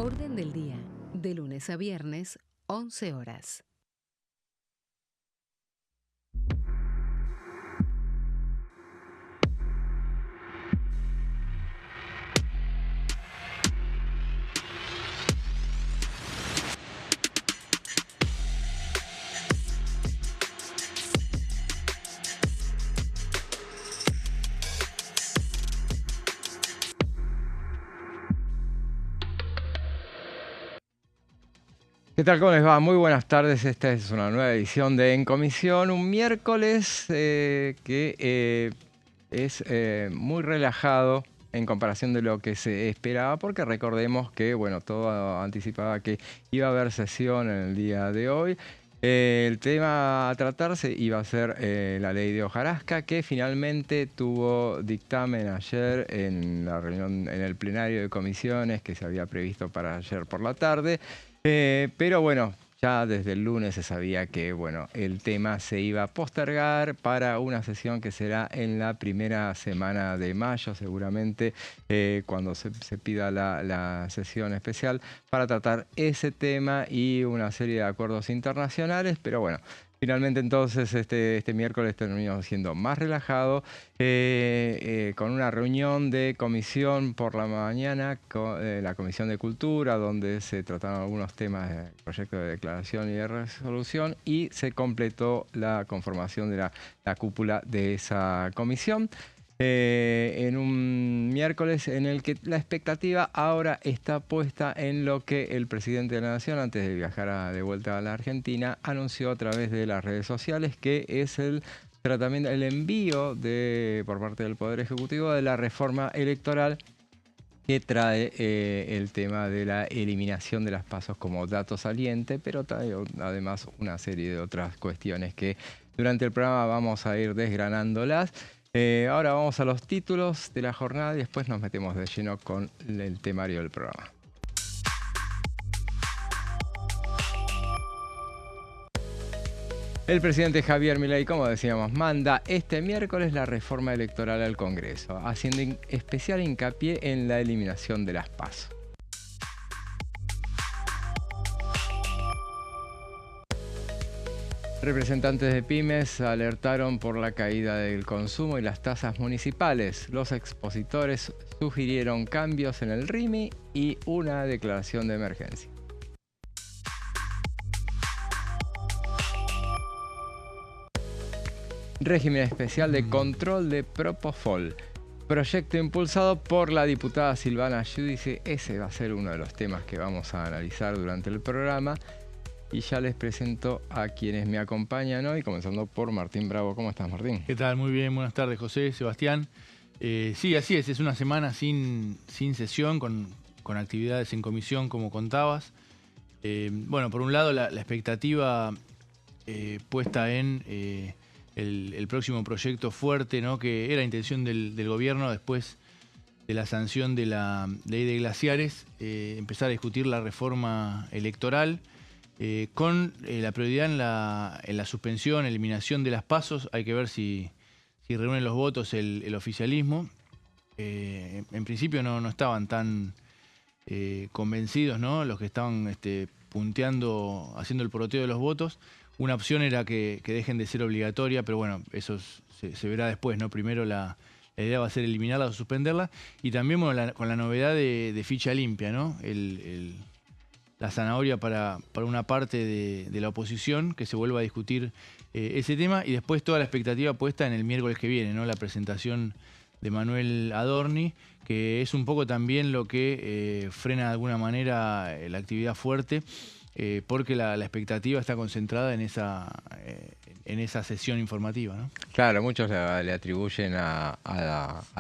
Orden del día, de lunes a viernes, 11 horas. ¿Qué tal? ¿Cómo les va? Muy buenas tardes. Esta es una nueva edición de En Comisión, un miércoles que es muy relajado en comparación de lo que se esperaba, porque recordemos que, bueno, todo anticipaba que iba a haber sesión en el día de hoy. El tema a tratarse iba a ser la ley de hojarasca, que finalmente tuvo dictamen ayer en la reunión, en el plenario de comisiones que se había previsto para ayer por la tarde. Pero bueno, ya desde el lunes se sabía que bueno, el tema se iba a postergar para una sesión que será en la primera semana de mayo, seguramente, cuando se pida la sesión especial para tratar ese tema y una serie de acuerdos internacionales. Pero bueno, finalmente entonces este miércoles terminó siendo más relajado, con una reunión de comisión por la mañana, la Comisión de Cultura, donde se trataron algunos temas del proyecto de declaración y de resolución, y se completó la conformación de la cúpula de esa comisión. En un miércoles en el que la expectativa ahora está puesta en lo que el presidente de la Nación, antes de viajar de vuelta a la Argentina, anunció a través de las redes sociales, que es el envío por parte del Poder Ejecutivo de la reforma electoral que trae el tema de la eliminación de las PASO como dato saliente, pero trae además una serie de otras cuestiones que durante el programa vamos a ir desgranándolas. Ahora vamos a los títulos de la jornada y después nos metemos de lleno con el temario del programa. El presidente Javier Milei, como decíamos, manda este miércoles la reforma electoral al Congreso, haciendo especial hincapié en la eliminación de las PASO. Representantes de pymes alertaron por la caída del consumo y las tasas municipales. Los expositores sugirieron cambios en el RIMI y una declaración de emergencia. Régimen especial de control de Propofol. Proyecto impulsado por la diputada Silvana Giudice. Ese va a ser uno de los temas que vamos a analizar durante el programa. Y ya les presento a quienes me acompañan hoy, comenzando por Martín Bravo. ¿Cómo estás, Martín? ¿Qué tal? Muy bien, buenas tardes, José, Sebastián. Sí, así es una semana sin sesión, con actividades en comisión, como contabas. Bueno, por un lado la expectativa puesta en el próximo proyecto fuerte, ¿no? Que era intención del gobierno, después de la sanción de la ley de glaciares, empezar a discutir la reforma electoral, con la prioridad en la suspensión, eliminación de las PASO. Hay que ver si reúnen los votos el oficialismo. En principio no estaban tan convencidos, ¿no? Los que estaban punteando, haciendo el poroteo de los votos. Una opción era que dejen de ser obligatoria, pero bueno, eso se verá después, ¿no? Primero la idea va a ser eliminarla o suspenderla. Y también bueno, con la novedad de ficha limpia, ¿no? La zanahoria para una parte de la oposición, que se vuelva a discutir ese tema, y después toda la expectativa puesta en el miércoles que viene, ¿no? La presentación de Manuel Adorni, que es un poco también lo que frena de alguna manera la actividad fuerte, porque la expectativa está concentrada en esa sesión informativa, ¿no? Claro, muchos le atribuyen a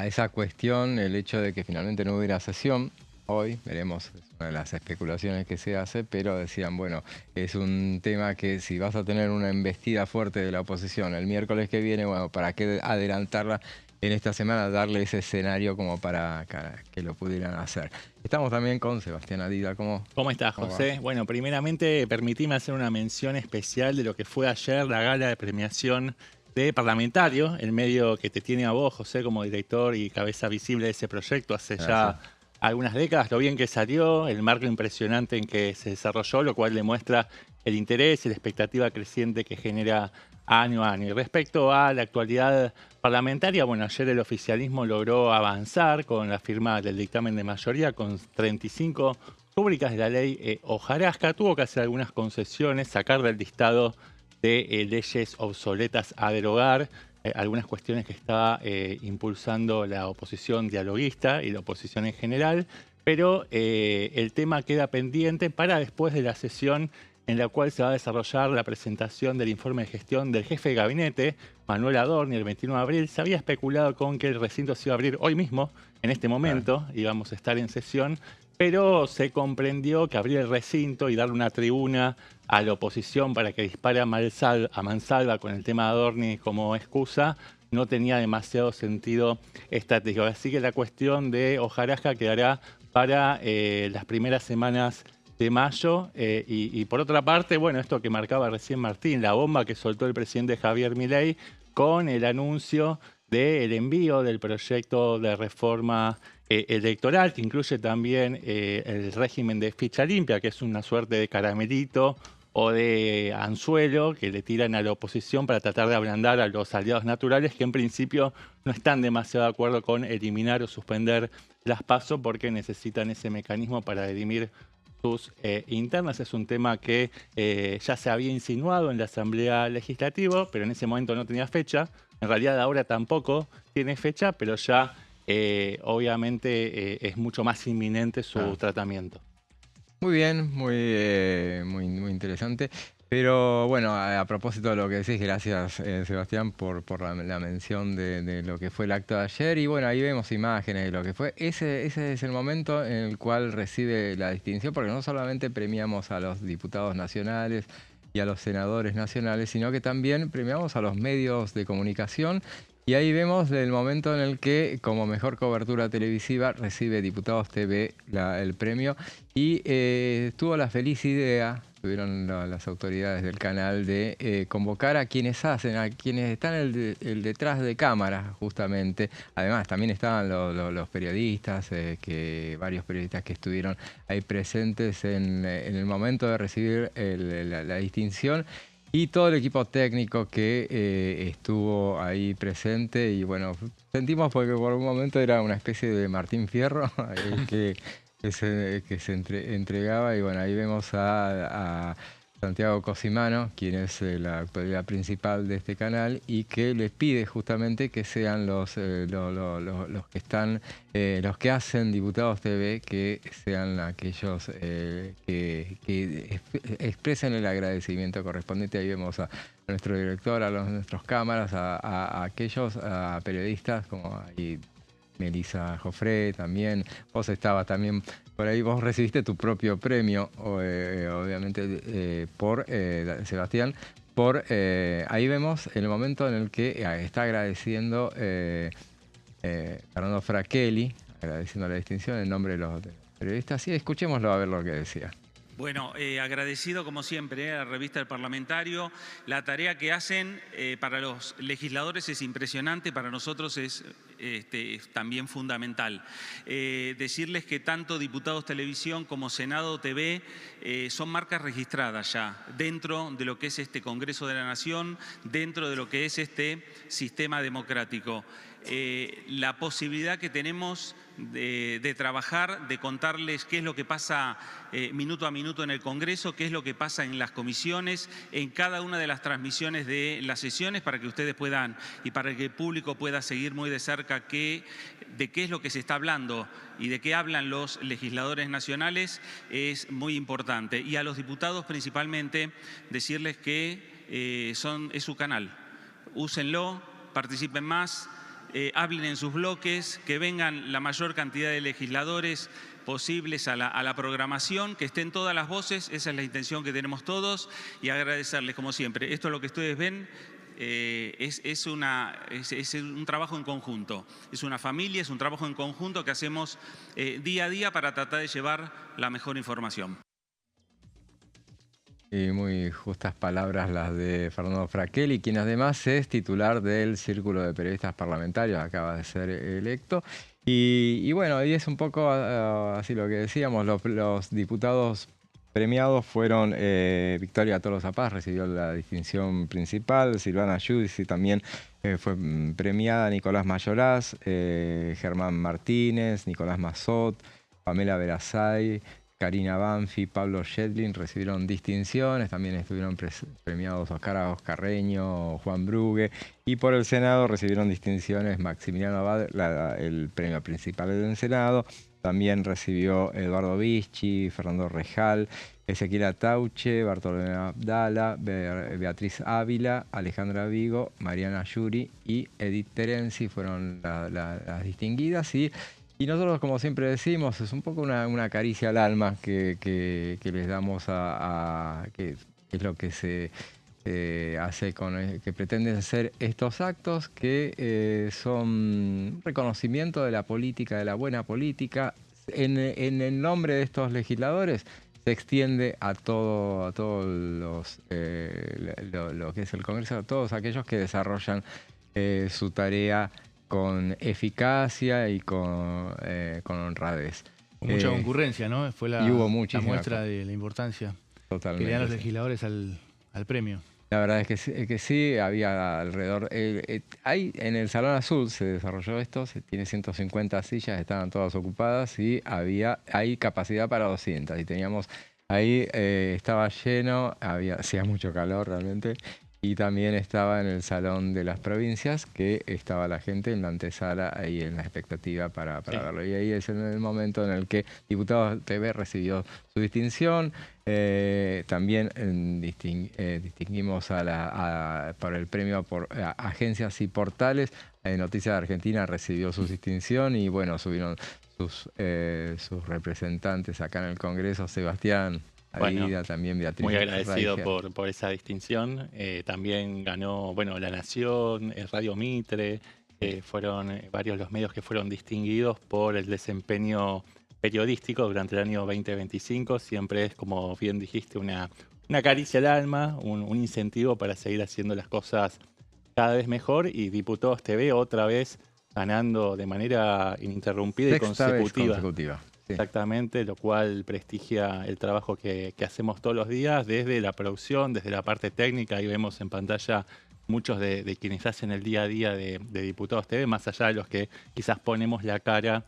esa cuestión el hecho de que finalmente no hubiera sesión. Hoy veremos, es una de las especulaciones que se hace, pero decían, bueno, es un tema que si vas a tener una embestida fuerte de la oposición el miércoles que viene, bueno, ¿para qué adelantarla en esta semana, darle ese escenario como para que lo pudieran hacer? Estamos también con Sebastián Adida. ¿Cómo estás, José? Bueno, primeramente permitime hacer una mención especial de lo que fue ayer la gala de premiación de Parlamentario, el medio que te tiene a vos, José, como director y cabeza visible de ese proyecto hace ya algunas décadas, lo bien que salió, el marco impresionante en que se desarrolló, lo cual demuestra el interés y la expectativa creciente que genera año a año. Y respecto a la actualidad parlamentaria, bueno, ayer el oficialismo logró avanzar con la firma del dictamen de mayoría con 35 rúbricas de la ley hojarasca. Tuvo que hacer algunas concesiones, sacar del listado de leyes obsoletas a derogar algunas cuestiones que estaba impulsando la oposición dialoguista y la oposición en general, pero el tema queda pendiente para después de la sesión en la cual se va a desarrollar la presentación del informe de gestión del jefe de gabinete, Manuel Adorni, el 21 de abril. Se había especulado con que el recinto se iba a abrir hoy mismo, en este momento, íbamos a estar en sesión, pero se comprendió que abrir el recinto y darle una tribuna a la oposición para que dispare a mansalva con el tema de Adorni como excusa no tenía demasiado sentido estratégico. Así que la cuestión de hojarasca quedará para las primeras semanas de mayo. Y por otra parte, bueno, esto que marcaba recién Martín, la bomba que soltó el presidente Javier Milei con el anuncio del envío del proyecto de reforma electoral, que incluye también el régimen de ficha limpia, que es una suerte de caramelito o de anzuelo que le tiran a la oposición para tratar de ablandar a los aliados naturales, que en principio no están demasiado de acuerdo con eliminar o suspender las PASO porque necesitan ese mecanismo para dirimir sus internas. Es un tema que ya se había insinuado en la Asamblea Legislativa, pero en ese momento no tenía fecha. En realidad ahora tampoco tiene fecha, pero ya obviamente es mucho más inminente su tratamiento. Muy bien, muy interesante. Pero bueno, a propósito de lo que decís, gracias Sebastián por la mención de lo que fue el acto de ayer. Y bueno, ahí vemos imágenes de lo que fue. Ese es el momento en el cual recibe la distinción, porque no solamente premiamos a los diputados nacionales y a los senadores nacionales, sino que también premiamos a los medios de comunicación. Y ahí vemos el momento en el que, como mejor cobertura televisiva, recibe Diputados TV el premio. Y tuvo la feliz idea, tuvieron las autoridades del canal, de convocar a quienes están el detrás de cámara, justamente. Además, también estaban los periodistas, varios periodistas que estuvieron ahí presentes en el momento de recibir la distinción. Y todo el equipo técnico que estuvo ahí presente. Y bueno, sentimos porque por un momento era una especie de Martín Fierro que se entregaba. Y bueno, ahí vemos a Santiago Cosimano, quien es la autoridad principal de este canal y que les pide justamente que sean los que están, los que hacen Diputados TV, que sean aquellos que expresen el agradecimiento correspondiente. Ahí vemos a nuestro director, a nuestros cámaras, a aquellos periodistas como ahí Melissa Jofré también. Vos estabas también por ahí, vos recibiste tu propio premio, obviamente, por Sebastián. Ahí vemos el momento en el que está agradeciendo Fernando Fracchelli, agradeciendo la distinción en nombre de los periodistas. Y escuchémoslo a ver lo que decía. Bueno, agradecido como siempre a la revista El Parlamentario. La tarea que hacen para los legisladores es impresionante, para nosotros es también fundamental. Decirles que tanto Diputados Televisión como Senado TV son marcas registradas ya dentro de lo que es este Congreso de la Nación, dentro de lo que es este sistema democrático. La posibilidad que tenemos de trabajar, de contarles qué es lo que pasa minuto a minuto en el Congreso, qué es lo que pasa en las comisiones, en cada una de las transmisiones de las sesiones, para que ustedes puedan y para que el público pueda seguir muy de cerca de qué es lo que se está hablando y de qué hablan los legisladores nacionales, es muy importante. Y a los diputados principalmente decirles que es su canal, úsenlo, participen más. Hablen en sus bloques, que vengan la mayor cantidad de legisladores posibles a la programación, que estén todas las voces, esa es la intención que tenemos todos, y agradecerles como siempre. Esto es lo que ustedes ven, es un trabajo en conjunto, es una familia, es un trabajo en conjunto que hacemos día a día para tratar de llevar la mejor información. y muy justas palabras las de Fernando Fracchelli, quien además es titular del Círculo de Periodistas Parlamentarios, acaba de ser electo. Y bueno, y es un poco así lo que decíamos, los diputados premiados fueron Victoria Tolosa Paz, recibió la distinción principal, Silvana Giudici también fue premiada, Nicolás Mayoraz, Germán Martínez, Nicolás Massot, Pamela Verasay, Karina Banfi, Pablo Yedlin recibieron distinciones, también estuvieron premiados Oscar Carreño, Juan Brugue, y por el Senado recibieron distinciones Maximiliano Abad, el premio principal del Senado, también recibió Eduardo Vichy, Fernando Rejal, Ezequiel Atauche, Bartolomé Abdala, Beatriz Ávila, Alejandra Vigo, Mariana Yuri y Edith Terenzi fueron las distinguidas. Y nosotros, como siempre decimos, es un poco una caricia al alma que les damos que es lo que se hace que pretenden ser estos actos, que son reconocimiento de la política, de la buena política. En el nombre de estos legisladores se extiende a todos lo que es el Congreso, a todos aquellos que desarrollan su tarea con eficacia y con honradez. Con mucha concurrencia, ¿no? Fue y hubo la muestra de la importancia totalmente, que le dan los legisladores al premio. La verdad es que sí, había alrededor... Ahí en el Salón Azul se desarrolló esto, tiene 150 sillas, estaban todas ocupadas y hay capacidad para 200. Y teníamos ahí, estaba lleno, hacía mucho calor realmente. Y también estaba en el Salón de las Provincias, que estaba la gente en la antesala ahí en la expectativa para verlo. Y ahí es en el momento en el que Diputados TV recibió su distinción. También distinguimos por el premio por agencias y portales. Noticias de Argentina recibió su distinción y bueno, subieron sus representantes acá en el Congreso, Sebastián. Bueno, también Beatriz. muy agradecido por esa distinción. También ganó, La Nación, Radio Mitre, fueron varios los medios que fueron distinguidos por el desempeño periodístico durante el año 2025. Siempre es, como bien dijiste, una caricia al alma, un incentivo para seguir haciendo las cosas cada vez mejor. Y Diputados TV otra vez ganando de manera ininterrumpida y consecutiva. Sí. Exactamente, lo cual prestigia el trabajo que hacemos todos los días, desde la producción, desde la parte técnica. Ahí vemos en pantalla muchos de quienes hacen el día a día de Diputados TV, más allá de los que quizás ponemos la cara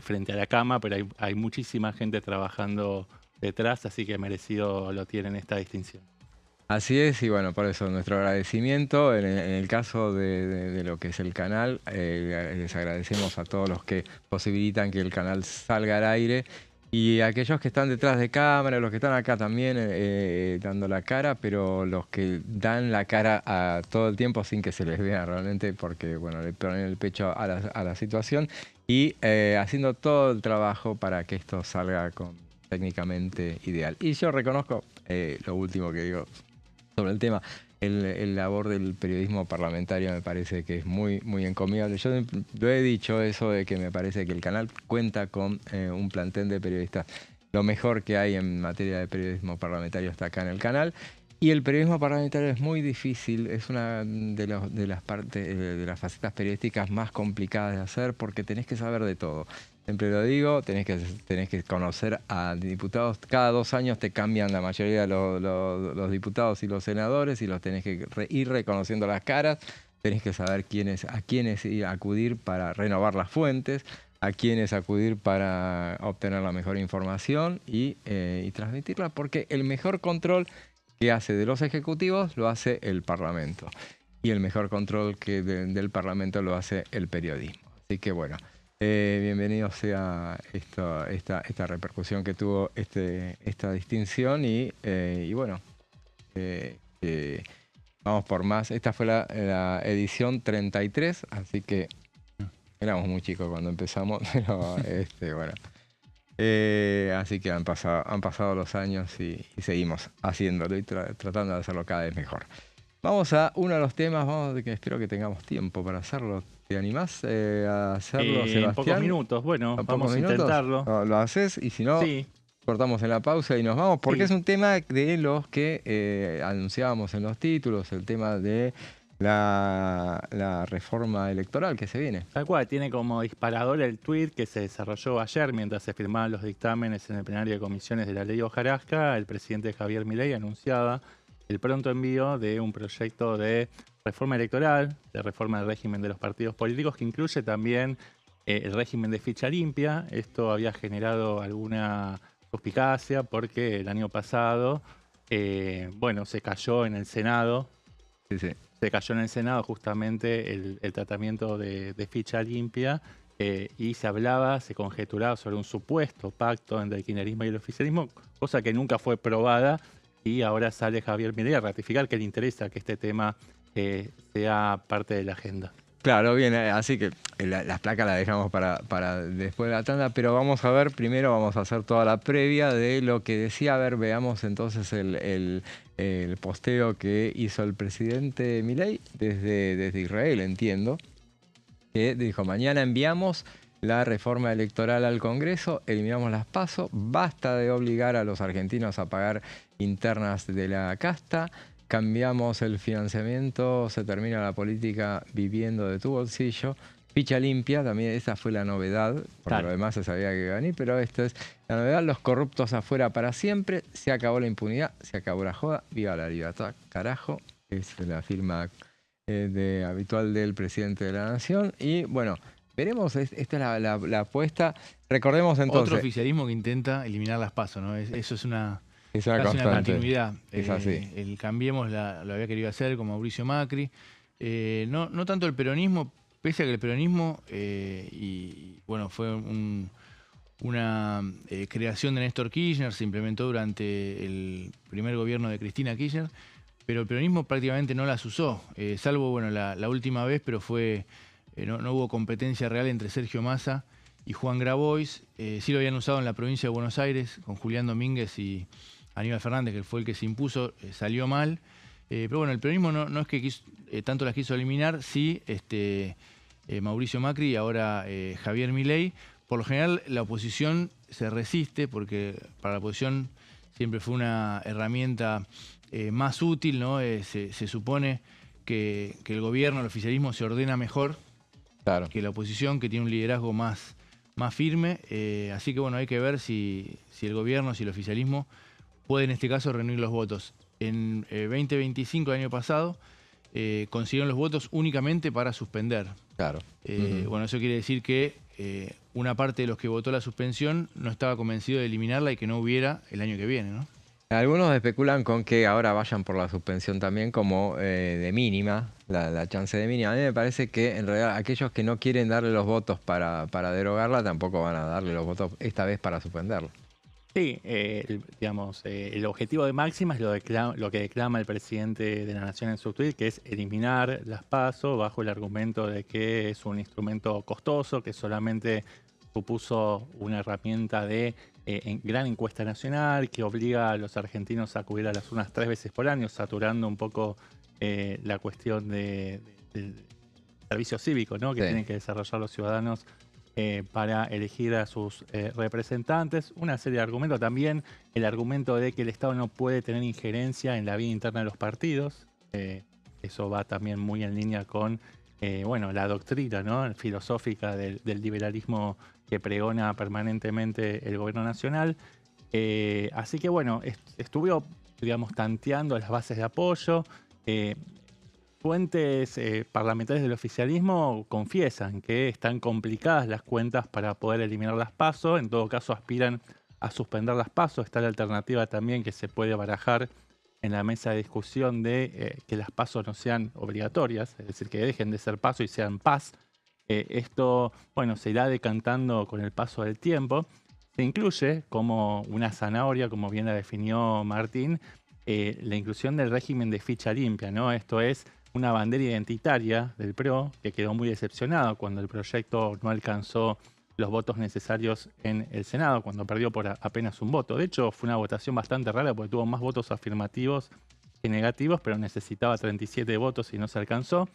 frente a la cámara, pero hay muchísima gente trabajando detrás, así que merecido lo tienen esta distinción. Así es, y bueno, por eso nuestro agradecimiento. En el caso de lo que es el canal, les agradecemos a todos los que posibilitan que el canal salga al aire y a aquellos que están detrás de cámara, los que están acá también dando la cara, pero los que dan la cara todo el tiempo sin que se les vea realmente, porque bueno, le ponen el pecho a la situación y haciendo todo el trabajo para que esto salga técnicamente ideal. Y yo reconozco, lo último que digo sobre el tema, el labor del periodismo parlamentario me parece que es muy, muy encomiable. Yo lo he dicho eso de que me parece que el canal cuenta con un plantel de periodistas. Lo mejor que hay en materia de periodismo parlamentario está acá en el canal. Y el periodismo parlamentario es muy difícil, es una de las partes, de las facetas periodísticas más complicadas de hacer porque tenés que saber de todo. Siempre lo digo, tenés que conocer a diputados. Cada 2 años te cambian la mayoría de los diputados y los senadores y los tenés que ir reconociendo las caras. Tenés que saber a quiénes acudir para renovar las fuentes, a quiénes acudir para obtener la mejor información y transmitirla, porque el mejor control que hace de los ejecutivos lo hace el Parlamento. Y el mejor control del Parlamento lo hace el periodismo. Así que bueno. Bienvenido sea esta repercusión que tuvo esta distinción y bueno, vamos por más. Esta fue la edición 33, así que éramos muy chicos cuando empezamos, pero bueno. Así que han pasado los años y seguimos haciéndolo y tratando de hacerlo cada vez mejor. Vamos a uno de los temas, que espero que tengamos tiempo para hacerlo. ¿Te animás a hacerlo, Sebastián? En pocos minutos, bueno, vamos a intentarlo. ¿Lo haces? Y si no, sí. cortamos en la pausa y nos vamos, porque Sí. es un tema de los que anunciábamos en los títulos, el tema de la reforma electoral que se viene. Tal cual, tiene como disparador el tuit que se desarrolló ayer mientras se firmaban los dictámenes en el plenario de comisiones de la ley hojarasca. El presidente Javier Milei anunciaba el pronto envío de un proyecto de reforma electoral, de reforma del régimen de los partidos políticos, que incluye también el régimen de ficha limpia. Esto había generado alguna suspicacia porque el año pasado, se cayó en el Senado. Sí, sí. Se cayó en el Senado justamente el tratamiento de ficha limpia y se conjeturaba sobre un supuesto pacto entre el kirchnerismo y el oficialismo, cosa que nunca fue probada, y ahora sale Javier Milei a ratificar que le interesa que este tema sea parte de la agenda. Claro, bien, así que las placas las dejamos para después de la tanda, pero vamos a ver, primero vamos a hacer toda la previa de lo que decía. A ver, veamos entonces el posteo que hizo el presidente Milei desde Israel, entiendo, que dijo: mañana enviamos la reforma electoral al Congreso, eliminamos las PASO, basta de obligar a los argentinos a pagar internas de la casta, cambiamos el financiamiento, se termina la política viviendo de tu bolsillo. Ficha limpia, también esa fue la novedad, por Claro. lo demás se sabía que iba a venir, pero esta es la novedad: los corruptos afuera para siempre, se acabó la impunidad, se acabó la joda, viva la libertad, carajo. Es la firma habitual del presidente de la Nación. Y bueno, veremos, esta es la apuesta. Recordemos entonces... Otro oficialismo que intenta eliminar las PASO, ¿no? Eso es una, Es una casi una constante. continuidad. Es así. El Cambiemos lo había querido hacer con Mauricio Macri. No tanto el peronismo, pese a que el peronismo, fue una creación de Néstor Kirchner, se implementó durante el primer gobierno de Cristina Kirchner, pero el peronismo prácticamente no las usó, salvo la última vez, pero no hubo competencia real entre Sergio Massa y Juan Grabois. Sí lo habían usado en la provincia de Buenos Aires con Julián Domínguez y Aníbal Fernández, que fue el que se impuso, salió mal. Pero bueno, el peronismo no es que tanto las quiso eliminar, sí Mauricio Macri y ahora Javier Milei. Por lo general la oposición se resiste porque para la oposición siempre fue una herramienta más útil, ¿no? Se supone que el gobierno, el oficialismo se ordena mejor Claro. que la oposición, que tiene un liderazgo más firme. Así que bueno, hay que ver si el gobierno, si el oficialismo puede en este caso reunir los votos. En 2025, el año pasado, consiguieron los votos únicamente para suspender. Claro. Bueno, eso quiere decir que una parte de los que votó la suspensión no estaba convencido de eliminarla y que no hubiera el año que viene, ¿no? Algunos especulan con que ahora vayan por la suspensión también como de mínima, la chance de mínima. A mí me parece que en realidad aquellos que no quieren darle los votos para derogarla tampoco van a darle los votos esta vez para suspenderla. Sí, el objetivo de máxima es lo que declama el presidente de la Nación en su tuit, que es eliminar las PASO bajo el argumento de que es un instrumento costoso, que solamente supuso una herramienta de gran encuesta nacional, que obliga a los argentinos a acudir a las urnas 3 veces por año, saturando un poco la cuestión del servicio cívico, ¿no? Que Sí. tienen que desarrollar los ciudadanos para elegir a sus representantes. Una serie de argumentos. También el argumento de que el Estado no puede tener injerencia en la vida interna de los partidos. Eso va también muy en línea con la doctrina, ¿no?, filosófica del liberalismo que pregona permanentemente el gobierno nacional. Así que bueno, estuvo, tanteando las bases de apoyo. Fuentes parlamentarias del oficialismo confiesan que están complicadas las cuentas para poder eliminar las PASO. En todo caso, aspiran a suspender las PASO. Está la alternativa también que se puede barajar en la mesa de discusión de que las PASO no sean obligatorias, es decir, que dejen de ser PASO y sean PAS. Esto, se irá decantando con el paso del tiempo. Se incluye como una zanahoria, como bien la definió Martín, la inclusión del régimen de ficha limpia, ¿no? Esto es una bandera identitaria del PRO que quedó muy decepcionado cuando el proyecto no alcanzó los votos necesarios en el Senado, cuando perdió por apenas un voto. De hecho, fue una votación bastante rara porque tuvo más votos afirmativos que negativos, pero necesitaba 37 votos y no se alcanzó.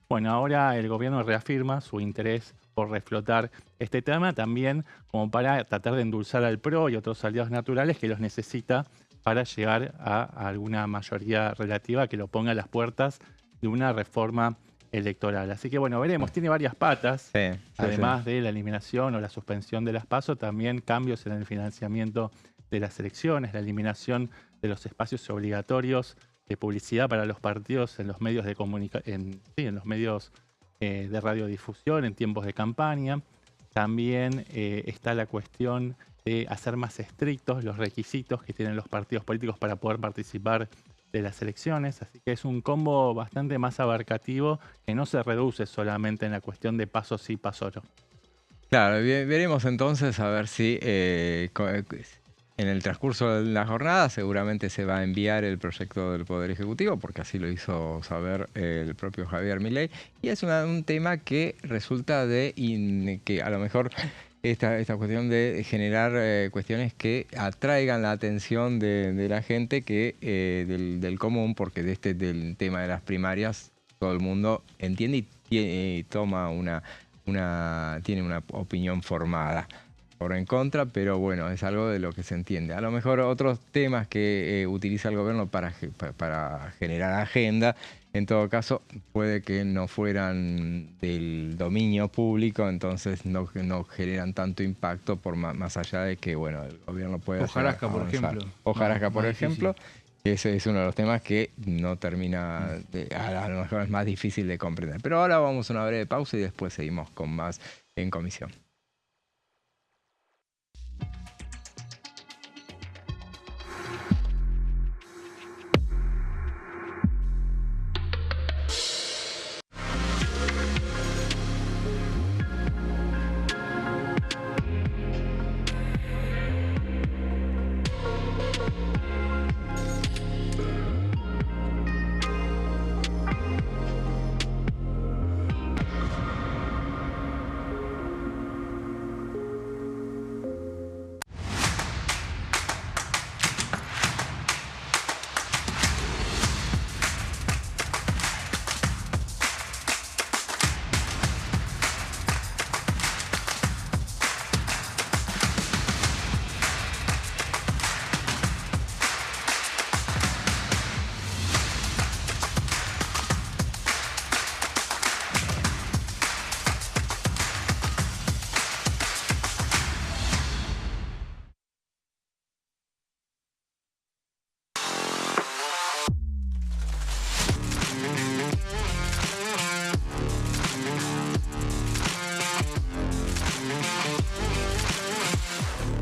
Bueno, ahora el gobierno reafirma su interés por reflotar este tema, también como para tratar de endulzar al PRO y otros aliados naturales que los necesita para llegar a alguna mayoría relativa que lo ponga a las puertas de una reforma electoral. Así que bueno, veremos, tiene varias patas, además de la eliminación o la suspensión de las PASO, también cambios en el financiamiento de las elecciones, la eliminación de los espacios obligatorios de publicidad para los partidos en los medios de comunicación, en los medios de radiodifusión en tiempos de campaña. También está la cuestión de hacer más estrictos los requisitos que tienen los partidos políticos para poder participar de las elecciones. Así que es un combo bastante más abarcativo que no se reduce solamente en la cuestión de paso sí, paso no. Claro, veremos entonces a ver si en el transcurso de la jornada seguramente se va a enviar el proyecto del Poder Ejecutivo, porque así lo hizo saber el propio Javier Milei. Y es un tema que resulta que a lo mejor esta cuestión de generar cuestiones que atraigan la atención de la gente del común, porque del tema de las primarias todo el mundo entiende y toma tiene una opinión formada por en contra, pero bueno, es algo de lo que se entiende. A lo mejor otros temas que utiliza el gobierno para generar agenda, en todo caso, puede que no fueran del dominio público, entonces no generan tanto impacto más allá de que, bueno, el gobierno puede Hojarasca, por ejemplo. Hojarasca, por ejemplo. Ese es uno de los temas que no termina, a lo mejor es más difícil de comprender. Pero ahora vamos a una breve pausa y después seguimos con más en comisión.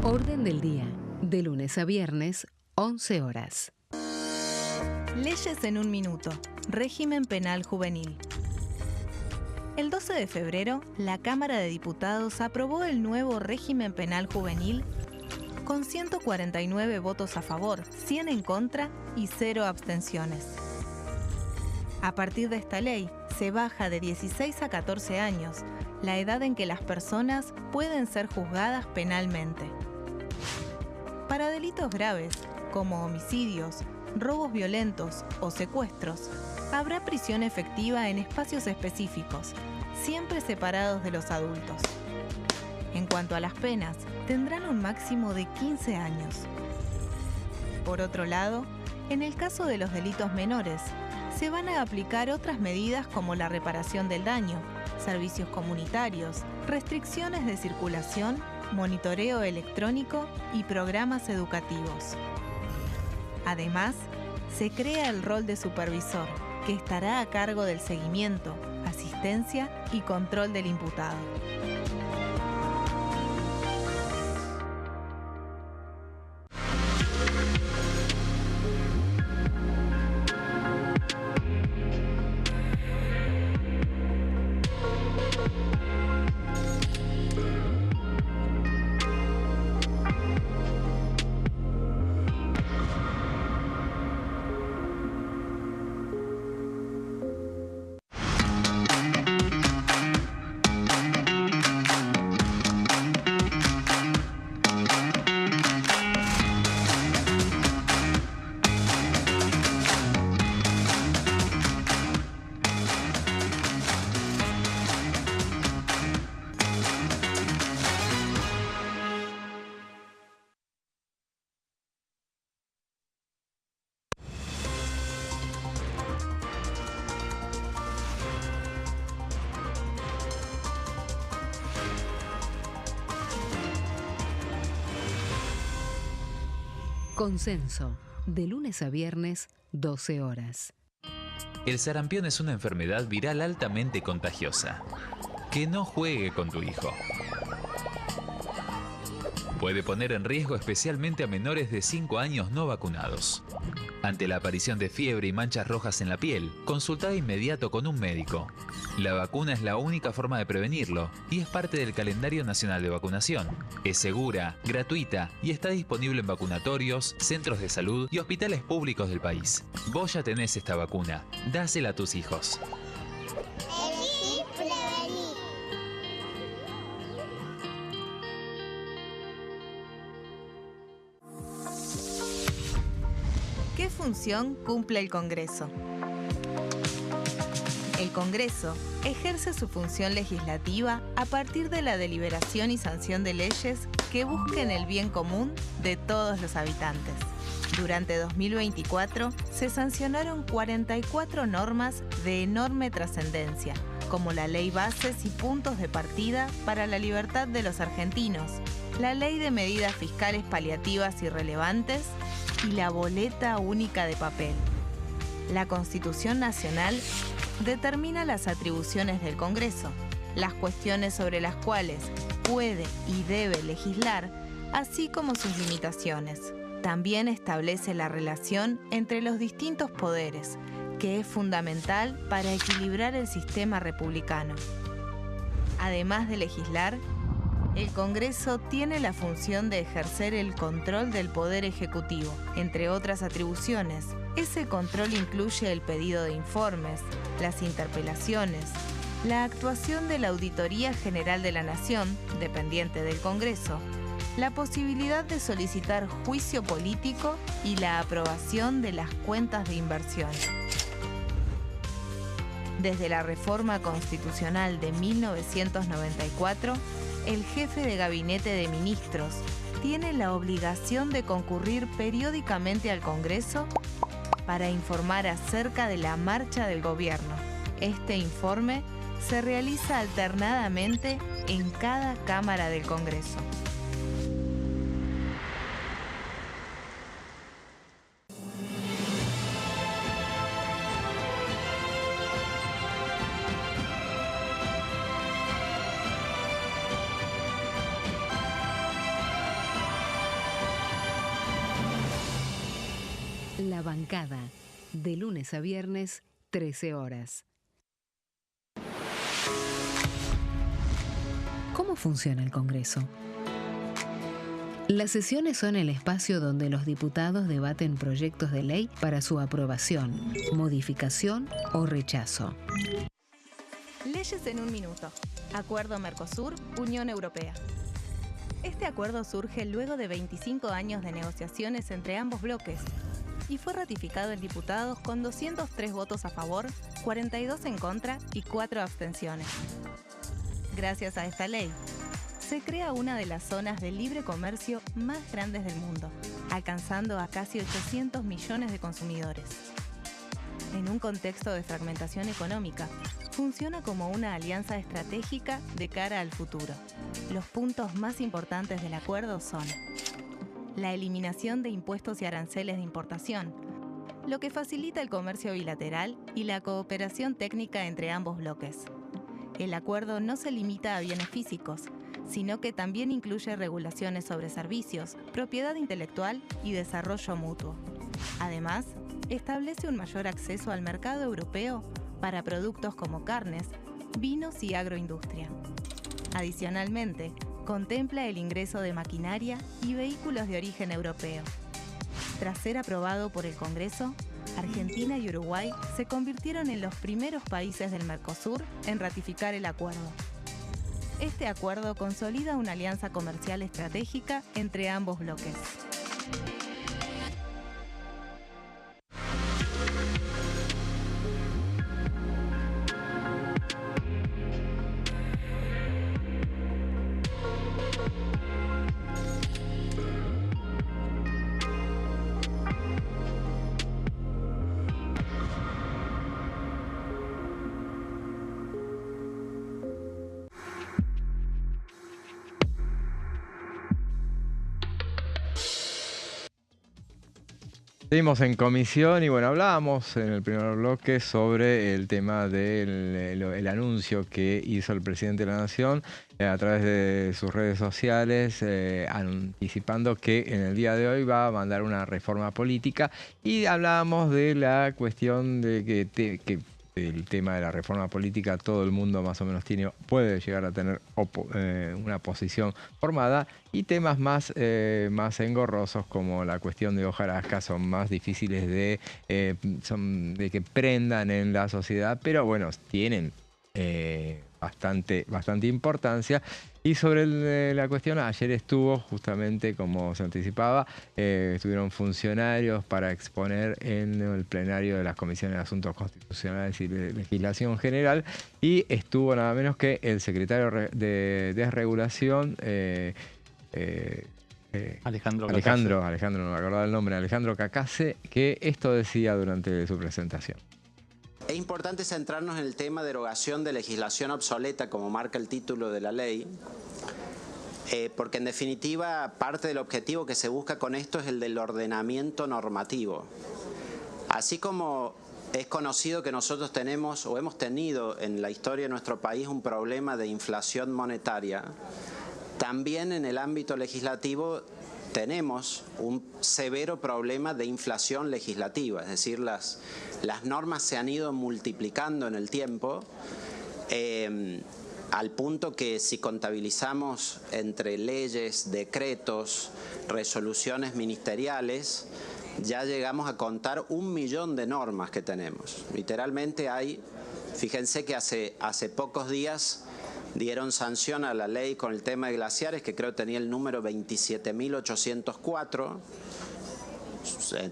Orden del día, de lunes a viernes, 11 horas. Leyes en un minuto. Régimen penal juvenil. El 12 de febrero, la Cámara de Diputados aprobó el nuevo régimen penal juvenil con 149 votos a favor, 100 en contra y 0 abstenciones. A partir de esta ley, se baja de 16 a 14 años la edad en que las personas pueden ser juzgadas penalmente. Para delitos graves, como homicidios, robos violentos o secuestros, habrá prisión efectiva en espacios específicos, siempre separados de los adultos. En cuanto a las penas, tendrán un máximo de 15 años. Por otro lado, en el caso de los delitos menores, se van a aplicar otras medidas como la reparación del daño, servicios comunitarios, restricciones de circulación, monitoreo electrónico y programas educativos. Además, se crea el rol de supervisor, que estará a cargo del seguimiento, asistencia y control del imputado. Consenso, de lunes a viernes, 12 horas. El sarampión es una enfermedad viral altamente contagiosa. Que no juegue con tu hijo. Puede poner en riesgo especialmente a menores de 5 años no vacunados. Ante la aparición de fiebre y manchas rojas en la piel, consulta de inmediato con un médico. La vacuna es la única forma de prevenirlo y es parte del calendario nacional de vacunación. Es segura, gratuita y está disponible en vacunatorios, centros de salud y hospitales públicos del país. Vos ya tenés esta vacuna. Dásela a tus hijos. Elegí prevenir. ¿Qué función cumple el Congreso? El Congreso ejerce su función legislativa a partir de la deliberación y sanción de leyes que busquen el bien común de todos los habitantes. Durante 2024 se sancionaron 44 normas de enorme trascendencia, como la Ley Bases y Puntos de Partida para la Libertad de los Argentinos, la Ley de Medidas Fiscales Paliativas y Relevantes y la Boleta Única de Papel. La Constitución Nacional determina las atribuciones del Congreso, las cuestiones sobre las cuales puede y debe legislar, así como sus limitaciones. También establece la relación entre los distintos poderes, que es fundamental para equilibrar el sistema republicano. Además de legislar, el Congreso tiene la función de ejercer el control del Poder Ejecutivo. Entre otras atribuciones, ese control incluye el pedido de informes, las interpelaciones, la actuación de la Auditoría General de la Nación, dependiente del Congreso, la posibilidad de solicitar juicio político y la aprobación de las cuentas de inversión. Desde la reforma constitucional de 1994, el jefe de gabinete de ministros tiene la obligación de concurrir periódicamente al Congreso para informar acerca de la marcha del gobierno. Este informe se realiza alternadamente en cada Cámara del Congreso. La bancada, de lunes a viernes, 13 horas. ¿Cómo funciona el Congreso? Las sesiones son el espacio donde los diputados debaten proyectos de ley para su aprobación, modificación o rechazo. Leyes en un minuto. Acuerdo Mercosur-Unión Europea. Este acuerdo surge luego de 25 años de negociaciones entre ambos bloques y fue ratificado en diputados con 203 votos a favor, 42 en contra y 4 abstenciones. Gracias a esta ley, se crea una de las zonas de libre comercio más grandes del mundo, alcanzando a casi 800 millones de consumidores. En un contexto de fragmentación económica, funciona como una alianza estratégica de cara al futuro. Los puntos más importantes del acuerdo son la eliminación de impuestos y aranceles de importación, lo que facilita el comercio bilateral y la cooperación técnica entre ambos bloques. El acuerdo no se limita a bienes físicos, sino que también incluye regulaciones sobre servicios, propiedad intelectual y desarrollo mutuo. Además, establece un mayor acceso al mercado europeo para productos como carnes, vinos y agroindustria. Adicionalmente, contempla el ingreso de maquinaria y vehículos de origen europeo. Tras ser aprobado por el Congreso, Argentina y Uruguay se convirtieron en los primeros países del Mercosur en ratificar el acuerdo. Este acuerdo consolida una alianza comercial estratégica entre ambos bloques. Seguimos en comisión y bueno, hablábamos en el primer bloque sobre el tema del anuncio que hizo el presidente de la Nación a través de sus redes sociales, anticipando que en el día de hoy va a mandar una reforma política, y hablábamos de la cuestión de que el tema de la reforma política todo el mundo más o menos puede llegar a tener una posición formada, y temas más engorrosos como la cuestión de hojarasca son más difíciles de que prendan en la sociedad, pero bueno, tienen bastante importancia. Y sobre la cuestión, ayer estuvo justamente, como se anticipaba, estuvieron funcionarios para exponer en el plenario de las comisiones de Asuntos Constitucionales y de Legislación General, y estuvo nada menos que el secretario de Desregulación, Alejandro, no me acordaba el nombre, Alejandro Cacase, que esto decía durante su presentación. Es importante centrarnos en el tema de derogación de legislación obsoleta, como marca el título de la ley, porque en definitiva parte del objetivo que se busca con esto es el del ordenamiento normativo. Así como es conocido que nosotros tenemos o hemos tenido en la historia de nuestro país un problema de inflación monetaria, también en el ámbito legislativo tenemos un severo problema de inflación legislativa, es decir, las normas se han ido multiplicando en el tiempo, al punto que si contabilizamos entre leyes, decretos, resoluciones ministeriales, ya llegamos a contar 1 millón de normas que tenemos. Literalmente fíjense que hace pocos días dieron sanción a la ley con el tema de glaciares, que creo tenía el número 27.804.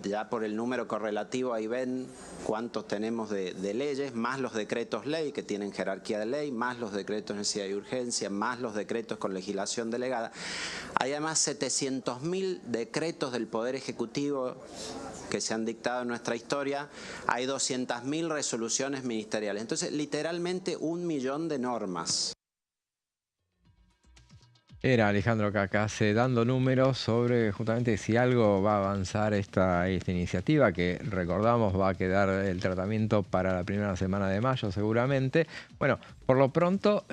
Ya por el número correlativo ahí ven cuántos tenemos de leyes, más los decretos ley que tienen jerarquía de ley, más los decretos de necesidad y urgencia, más los decretos con legislación delegada. Hay además 700.000 decretos del Poder Ejecutivo que se han dictado en nuestra historia, hay 200.000 resoluciones ministeriales. Entonces, literalmente 1 millón de normas. Era Alejandro Cacase dando números sobre justamente si algo va a avanzar esta iniciativa, que recordamos va a quedar el tratamiento para la primera semana de mayo seguramente. Bueno, por lo pronto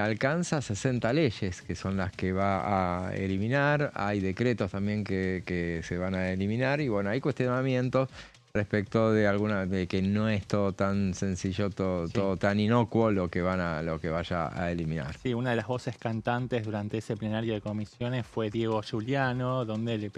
alcanza 60 leyes, que son las que va a eliminar. Hay decretos también que se van a eliminar, y bueno, hay cuestionamientos respecto de que no es todo tan sencillo, todo tan inocuo lo que vaya a eliminar. Sí, una de las voces cantantes durante ese plenario de comisiones fue Diego Giuliano, donde le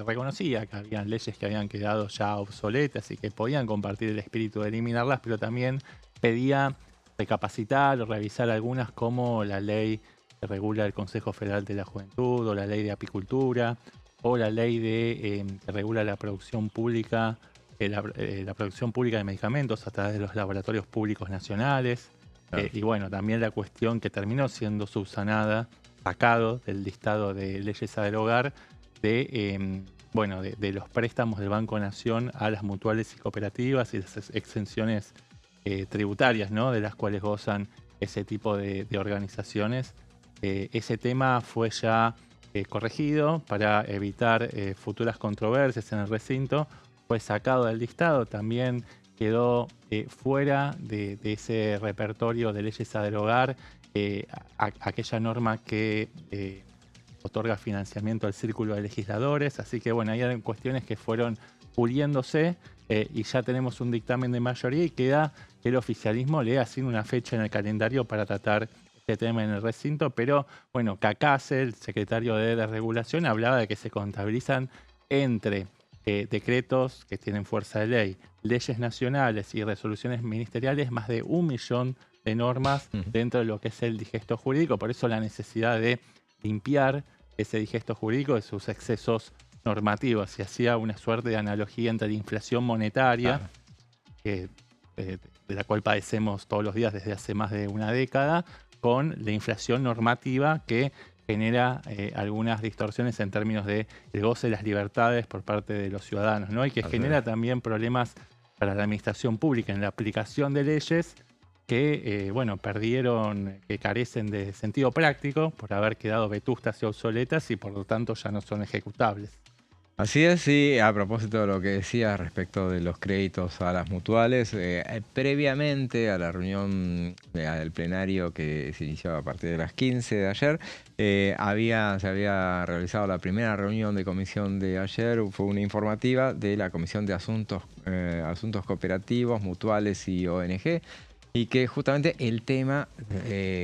reconocía que habían leyes que habían quedado ya obsoletas y que podían compartir el espíritu de eliminarlas, pero también pedía recapacitar o revisar algunas, como la ley que regula el Consejo Federal de la Juventud, o la ley de apicultura, o la ley que regula la producción pública, la producción pública de medicamentos a través de los laboratorios públicos nacionales. Claro. Y bueno, también la cuestión que terminó siendo subsanada, sacado del listado de leyes a derogar, de los préstamos del Banco Nación a las mutuales y cooperativas, y las exenciones tributarias, ¿no?, de las cuales gozan ese tipo de organizaciones. Ese tema fue ya corregido para evitar futuras controversias en el recinto. Fue sacado del listado, también quedó fuera de ese repertorio de leyes a derogar aquella norma que otorga financiamiento al círculo de legisladores. Así que bueno, ahí hay cuestiones que fueron puliéndose, y ya tenemos un dictamen de mayoría, y queda que el oficialismo le asigne una fecha en el calendario para tratar este tema en el recinto. Pero bueno, Cacase, el secretario de Desregulación, hablaba de que se contabilizan entre decretos que tienen fuerza de ley, leyes nacionales y resoluciones ministeriales, más de 1 millón de normas dentro de lo que es el digesto jurídico. Por eso la necesidad de limpiar ese digesto jurídico de sus excesos normativos. Y hacía una suerte de analogía entre la inflación monetaria, de la cual padecemos todos los días desde hace más de una década, con la inflación normativa, que genera algunas distorsiones en términos de el goce de las libertades por parte de los ciudadanos, ¿no? Y que genera también problemas para la administración pública en la aplicación de leyes que, que carecen de sentido práctico por haber quedado vetustas y obsoletas, y por lo tanto ya no son ejecutables. Así es, sí, a propósito de lo que decía respecto de los créditos a las mutuales, previamente a la reunión del plenario que se inició a partir de las 15 de ayer, se había realizado la primera reunión de comisión de ayer, fue una informativa de la Comisión de Asuntos Cooperativos, Mutuales y ONG, y que justamente el tema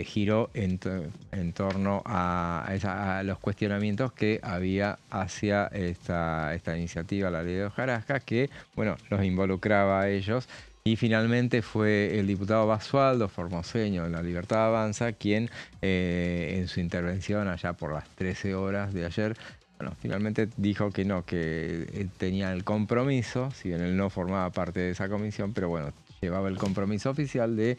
giró en torno a los cuestionamientos que había hacia esta iniciativa, la ley de hojarasca, que bueno, los involucraba a ellos. Y finalmente fue el diputado Basualdo, formoseño de La Libertad Avanza, quien en su intervención allá por las 13 horas de ayer, bueno, finalmente dijo que no, que tenía el compromiso, si bien él no formaba parte de esa comisión, pero bueno, llevaba el compromiso oficial de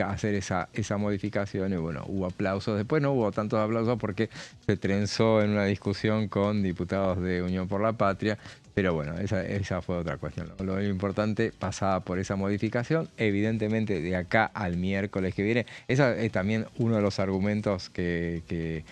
hacer esa modificación y bueno, hubo aplausos. Después no hubo tantos aplausos porque se trenzó en una discusión con diputados de Unión por la Patria, pero bueno, esa fue otra cuestión. Lo importante pasaba por esa modificación, evidentemente de acá al miércoles que viene. Ese es también uno de los argumentos que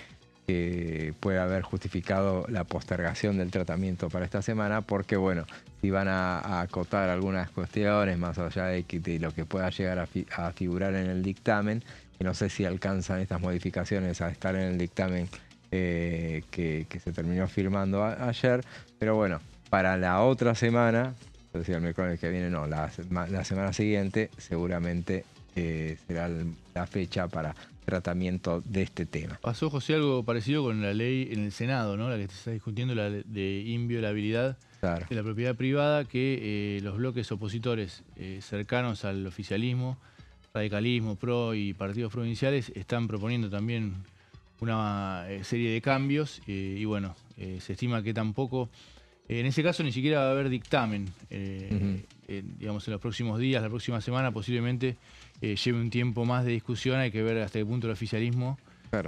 puede haber justificado la postergación del tratamiento para esta semana, porque bueno, si van a acotar algunas cuestiones más allá de lo que pueda llegar a figurar en el dictamen, que no sé si alcanzan estas modificaciones a estar en el dictamen que se terminó firmando ayer, pero bueno, para la otra semana, es decir, el miércoles que viene, no, la semana siguiente seguramente será la fecha para tratamiento de este tema. Pasó, José, algo parecido con la ley en el Senado, ¿no? La que se está discutiendo, la de inviolabilidad de la propiedad privada, que los bloques opositores cercanos al oficialismo, radicalismo, PRO y partidos provinciales, están proponiendo también una serie de cambios y bueno, se estima que tampoco, en ese caso ni siquiera va a haber dictamen, digamos en los próximos días, la próxima semana posiblemente lleve un tiempo más de discusión, hay que ver hasta qué punto el oficialismo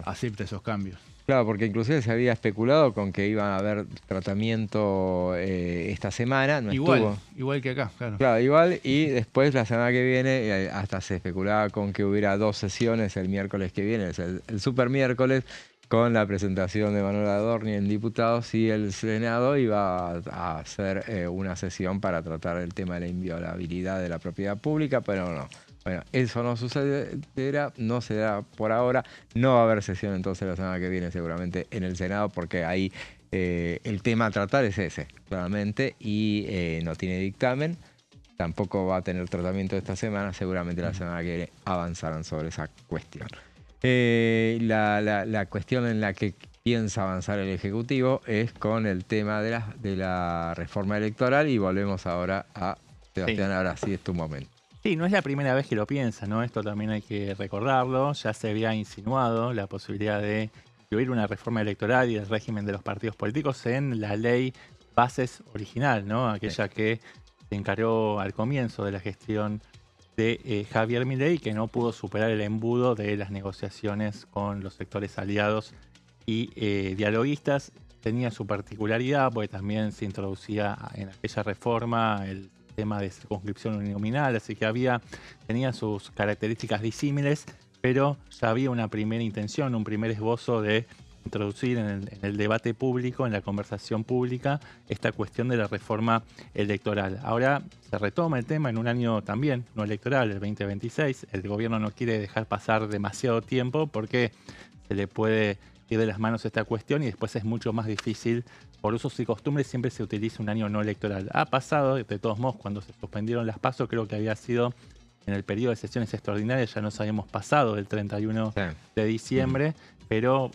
acepta esos cambios. Claro, porque inclusive se había especulado con que iban a haber tratamiento esta semana. No igual que acá, claro. Claro, igual. Y después la semana que viene hasta se especulaba con que hubiera 2 sesiones el miércoles que viene, es el super miércoles, con la presentación de Manuel Adorni en diputados, y el Senado iba a hacer una sesión para tratar el tema de la inviolabilidad de la propiedad pública, pero no. Bueno, eso no sucederá, no se da por ahora. No va a haber sesión entonces la semana que viene seguramente en el Senado, porque ahí el tema a tratar es ese, claramente, y no tiene dictamen. Tampoco va a tener tratamiento esta semana, seguramente la semana que viene avanzarán sobre esa cuestión. La cuestión en la que piensa avanzar el Ejecutivo es con el tema de la reforma electoral, y volvemos ahora a Sebastián, ahora sí es tu momento. Sí, no es la primera vez que lo piensa, ¿no? Esto también hay que recordarlo. Ya se había insinuado la posibilidad de incluir una reforma electoral y el régimen de los partidos políticos en la ley bases original, ¿no? Aquella que se encaró al comienzo de la gestión de Javier Milei, que no pudo superar el embudo de las negociaciones con los sectores aliados y dialoguistas. Tenía su particularidad porque también se introducía en aquella reforma el tema de circunscripción uninominal, así que tenía sus características disímiles, pero ya había una primera intención, un primer esbozo de introducir en el debate público, en la conversación pública, esta cuestión de la reforma electoral. Ahora se retoma el tema en un año también no electoral, el 2026. El gobierno no quiere dejar pasar demasiado tiempo porque se le puede ir de las manos esta cuestión y después es mucho más difícil. Por usos y costumbres siempre se utiliza un año no electoral. Ha pasado, de todos modos, cuando se suspendieron las PASO, creo que había sido en el periodo de sesiones extraordinarias, ya nos habíamos pasado del 31 de diciembre, pero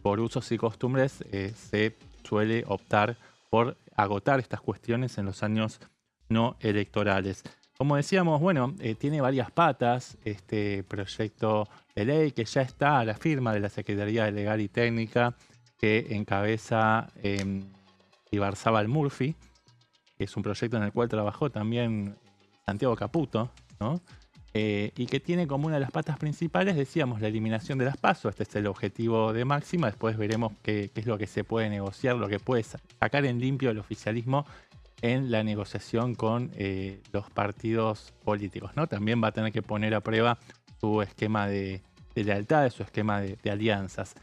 por usos y costumbres se suele optar por agotar estas cuestiones en los años no electorales. Como decíamos, bueno, tiene varias patas este proyecto de ley que ya está a la firma de la Secretaría de Legal y Técnica, que encabeza Ibarzábal Murphy, que es un proyecto en el cual trabajó también Santiago Caputo, ¿no? Y que tiene como una de las patas principales, decíamos, la eliminación de las PASO. Este es el objetivo de máxima. Después veremos qué es lo que se puede negociar, lo que puede sacar en limpio el oficialismo en la negociación con los partidos políticos, ¿no? También va a tener que poner a prueba su esquema de lealtades, su esquema de alianzas.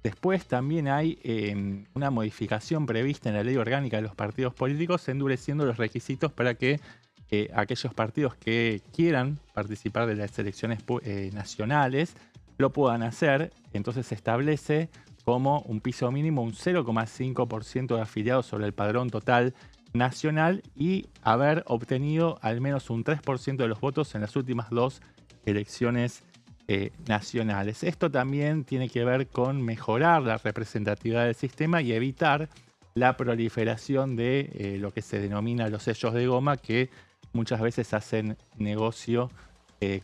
Después también hay una modificación prevista en la ley orgánica de los partidos políticos, endureciendo los requisitos para que aquellos partidos que quieran participar de las elecciones nacionales lo puedan hacer. Entonces se establece como un piso mínimo un 0,5% de afiliados sobre el padrón total nacional y haber obtenido al menos un 3% de los votos en las últimas 2 elecciones nacionales. Esto también tiene que ver con mejorar la representatividad del sistema y evitar la proliferación de lo que se denomina los sellos de goma, que muchas veces hacen negocio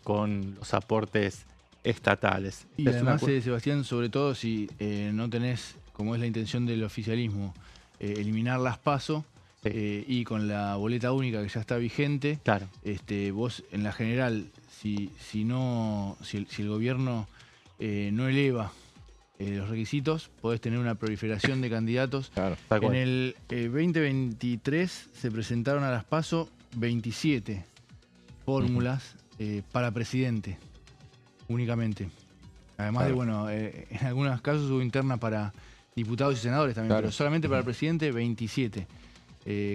con los aportes estatales. Y además, Sebastián, sobre todo si no tenés, como es la intención del oficialismo, eliminar las PASO, y con la boleta única que ya está vigente, claro. Vos en la general, si el gobierno no eleva los requisitos, podés tener una proliferación de candidatos. Claro, en el 2023 se presentaron a las PASO 27 fórmulas para presidente, únicamente. Además de, bueno, en algunos casos hubo interna para diputados y senadores también, pero solamente para el presidente 27.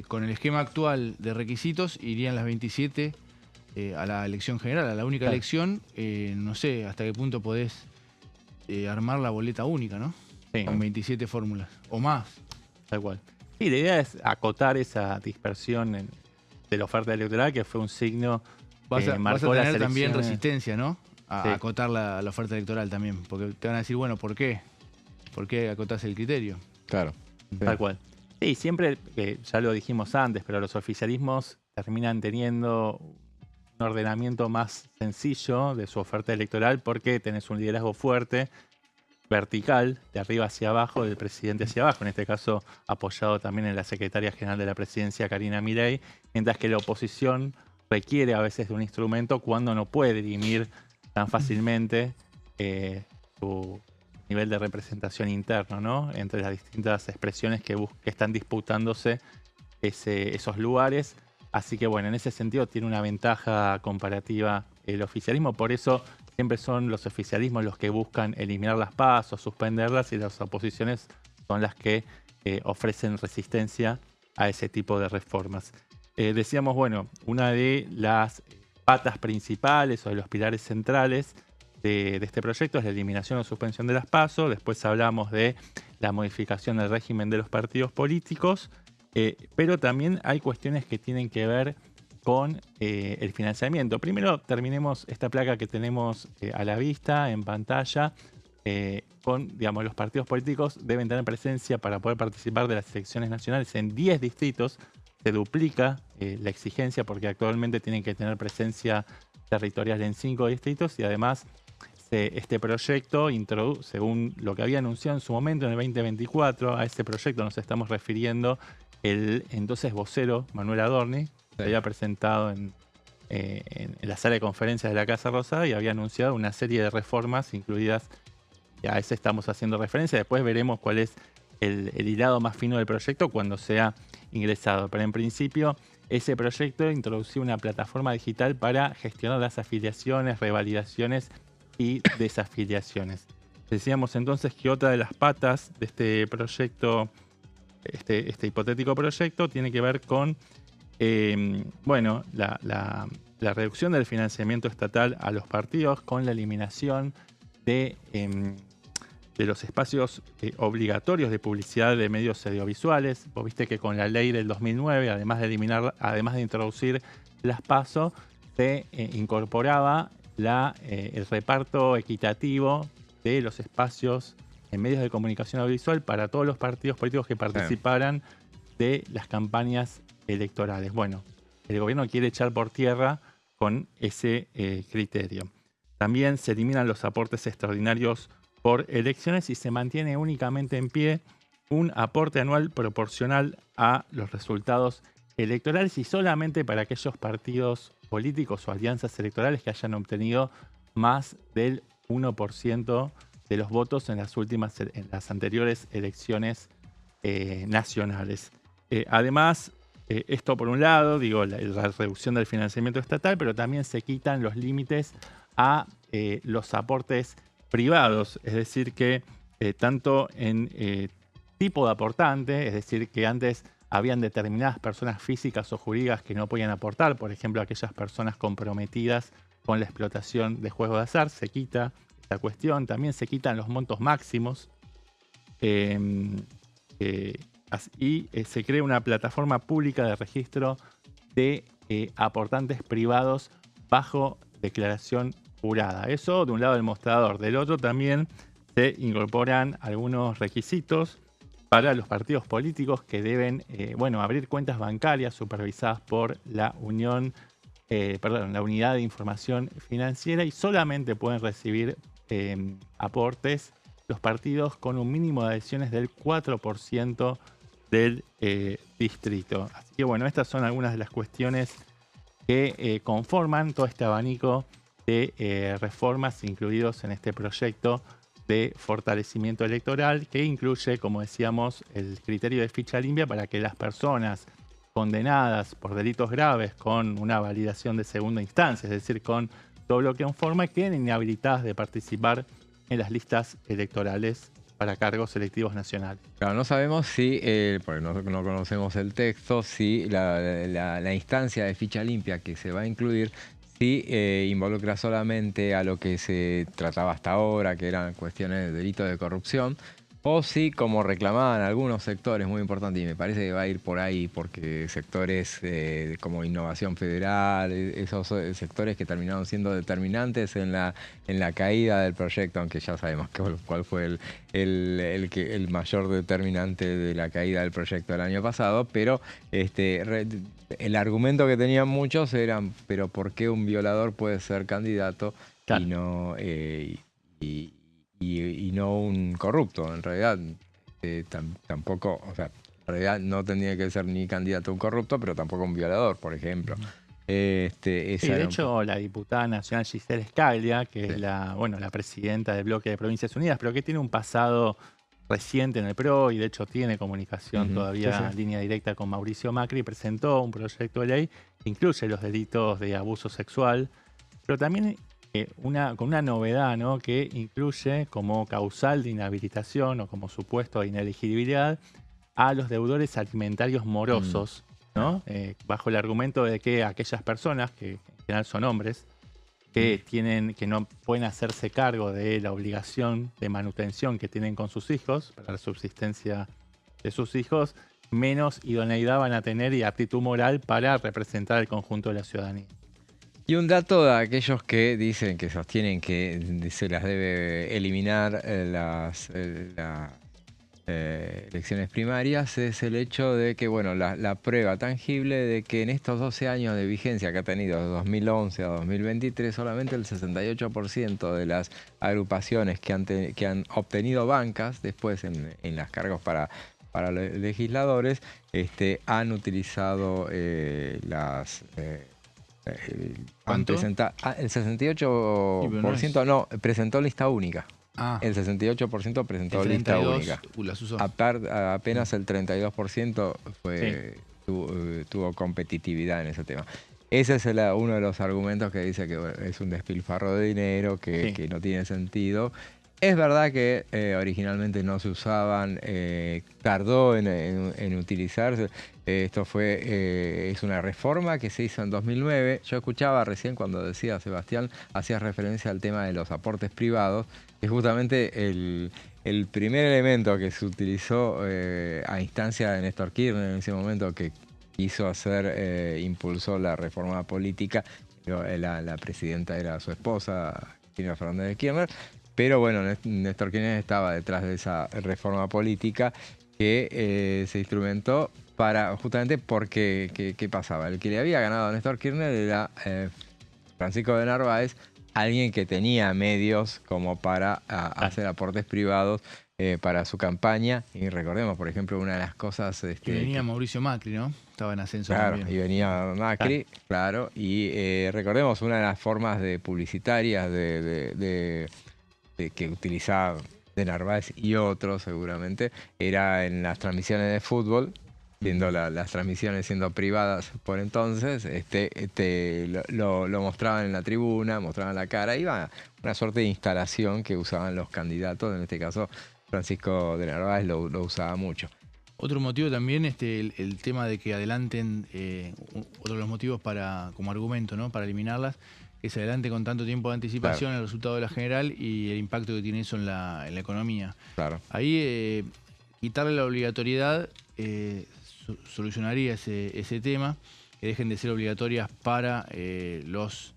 Con el esquema actual de requisitos irían las 27 a la elección general, a la única elección. No sé hasta qué punto podés armar la boleta única, ¿no? Sí. Con 27 fórmulas o más. Tal cual. Sí, la idea es acotar esa dispersión de la oferta electoral, que fue un signo vas a marcó tener también resistencia, ¿no? A Sí. acotar la oferta electoral también, porque te van a decir, bueno, ¿por qué? ¿Por qué acotás el criterio? Claro. Tal cual. Sí, siempre, ya lo dijimos antes, pero los oficialismos terminan teniendo un ordenamiento más sencillo de su oferta electoral porque tenés un liderazgo fuerte, vertical, de arriba hacia abajo, del presidente hacia abajo, en este caso apoyado también en la secretaria general de la presidencia, Karina Milei, mientras que la oposición requiere a veces de un instrumento cuando no puede dirimir tan fácilmente su nivel de representación interno, ¿no? Entre las distintas expresiones que están disputándose esos lugares. Así que bueno, en ese sentido tiene una ventaja comparativa el oficialismo. Por eso siempre son los oficialismos los que buscan eliminar las PASO, suspenderlas, y las oposiciones son las que ofrecen resistencia a ese tipo de reformas. Decíamos, bueno, una de las patas principales o de los pilares centrales de este proyecto es la eliminación o suspensión de las PASO. Después hablamos de la modificación del régimen de los partidos políticos, pero también hay cuestiones que tienen que ver con el financiamiento. Primero terminemos esta placa que tenemos a la vista, en pantalla, con, digamos, los partidos políticos deben tener presencia para poder participar de las elecciones nacionales en 10 distritos. Se duplica la exigencia porque actualmente tienen que tener presencia territorial en 5 distritos y además este proyecto, según lo que había anunciado en su momento en el 2024, a ese proyecto nos estamos refiriendo el entonces vocero Manuel Adorni, que había presentado en la sala de conferencias de la Casa Rosada y había anunciado una serie de reformas incluidas, y a ese estamos haciendo referencia. Después veremos cuál es el hilado más fino del proyecto cuando sea ingresado. Pero en principio, ese proyecto introducía una plataforma digital para gestionar las afiliaciones, revalidaciones y desafiliaciones. Decíamos entonces que otra de las patas de este proyecto, este hipotético proyecto, tiene que ver con bueno, la reducción del financiamiento estatal a los partidos con la eliminación de los espacios obligatorios de publicidad de medios audiovisuales. Vos viste que con la ley del 2009, además de introducir las PASO, se incorporaba el reparto equitativo de los espacios en medios de comunicación audiovisual para todos los partidos políticos que participaran de las campañas electorales. Bueno, el gobierno quiere echar por tierra con ese criterio. También se eliminan los aportes extraordinarios por elecciones y se mantiene únicamente en pie un aporte anual proporcional a los resultados electorales y solamente para aquellos partidos políticos o alianzas electorales que hayan obtenido más del 1% de los votos en las anteriores elecciones nacionales. Además, esto por un lado, digo, la reducción del financiamiento estatal, pero también se quitan los límites a los aportes privados, es decir que tanto en tipo de aportante, es decir, que antes habían determinadas personas físicas o jurídicas que no podían aportar, por ejemplo, aquellas personas comprometidas con la explotación de juegos de azar, se quita esta cuestión, también se quitan los montos máximos y se crea una plataforma pública de registro de aportantes privados bajo declaración jurada. Eso de un lado del mostrador, del otro también se incorporan algunos requisitos para los partidos políticos que deben abrir cuentas bancarias supervisadas por la la Unidad de Información Financiera, y solamente pueden recibir aportes los partidos con un mínimo de adhesiones del 4% del distrito. Así que bueno, estas son algunas de las cuestiones que conforman todo este abanico de reformas incluidos en este proyecto de fortalecimiento electoral, que incluye, como decíamos, el criterio de ficha limpia para que las personas condenadas por delitos graves con una validación de segunda instancia, es decir, con todo lo que conforma, queden inhabilitadas de participar en las listas electorales para cargos electivos nacionales. Claro, no sabemos si, porque no conocemos el texto, si la instancia de ficha limpia que se va a incluir, si involucra solamente a lo que se trataba hasta ahora, que eran cuestiones de delitos de corrupción, o si, como reclamaban algunos sectores muy importantes, y me parece que va a ir por ahí, porque sectores como Innovación Federal, esos sectores que terminaron siendo determinantes en la caída del proyecto, aunque ya sabemos cuál fue el mayor determinante de la caída del proyecto del año pasado, pero el argumento que tenían muchos eran, pero ¿por qué un violador puede ser candidato y no... Y no un corrupto? En realidad, tampoco, o sea, en realidad no tendría que ser ni candidato a un corrupto, pero tampoco un violador, por ejemplo. De hecho, la diputada nacional Giselle Scaglia, que es la presidenta del Bloque de Provincias Unidas, pero que tiene un pasado reciente en el PRO y de hecho tiene comunicación todavía en línea directa con Mauricio Macri, presentó un proyecto de ley que incluye los delitos de abuso sexual, pero también con una novedad, ¿no?, que incluye como causal de inhabilitación o como supuesto de inelegibilidad a los deudores alimentarios morosos, ¿no? Bajo el argumento de que aquellas personas, que en general son hombres, que no pueden hacerse cargo de la obligación de manutención que tienen con sus hijos, para la subsistencia de sus hijos, menos idoneidad van a tener y aptitud moral para representar al conjunto de la ciudadanía. Y un dato de aquellos que dicen, que sostienen que se las debe eliminar las elecciones primarias, es el hecho de que, bueno, la prueba tangible de que en estos 12 años de vigencia que ha tenido, de 2011 a 2023, solamente el 68% de las agrupaciones que han obtenido bancas después en los cargos para los legisladores han utilizado las... el 68% no, presentó lista única. El 68% presentó lista única. Apenas el 32% tuvo competitividad en ese tema. Ese es uno de los argumentos que dice que es un despilfarro de dinero, que no tiene sentido. Es verdad que originalmente no se usaban, tardó en utilizarse. Esto es una reforma que se hizo en 2009. Yo escuchaba recién cuando decía Sebastián, hacía referencia al tema de los aportes privados, que justamente el primer elemento que se utilizó a instancia de Néstor Kirchner en ese momento, que quiso impulsó la reforma política. La presidenta era su esposa, Cristina Fernández de Kirchner. Pero bueno, Néstor Kirchner estaba detrás de esa reforma política que se instrumentó justamente porque, ¿qué pasaba? El que le había ganado a Néstor Kirchner era Francisco de Narváez, alguien que tenía medios como para hacer aportes privados para su campaña. Y recordemos, por ejemplo, una de las cosas... y venía Mauricio Macri, ¿no? Estaba en ascenso también. Y venía Macri, claro. Y recordemos, una de las formas publicitarias que utilizaba de Narváez y otros seguramente, era en las transmisiones de fútbol, siendo las transmisiones siendo privadas por entonces, lo mostraban en la tribuna, mostraban la cara, iba una suerte de instalación que usaban los candidatos, en este caso Francisco de Narváez lo usaba mucho. Otro motivo también, el tema de que adelanten, otro de los motivos como argumento, ¿no?, para eliminarlas, que se adelante con tanto tiempo de anticipación, claro, el resultado de la general y el impacto que tiene eso en la economía. Claro. Ahí quitarle la obligatoriedad solucionaría ese tema, que dejen de ser obligatorias para los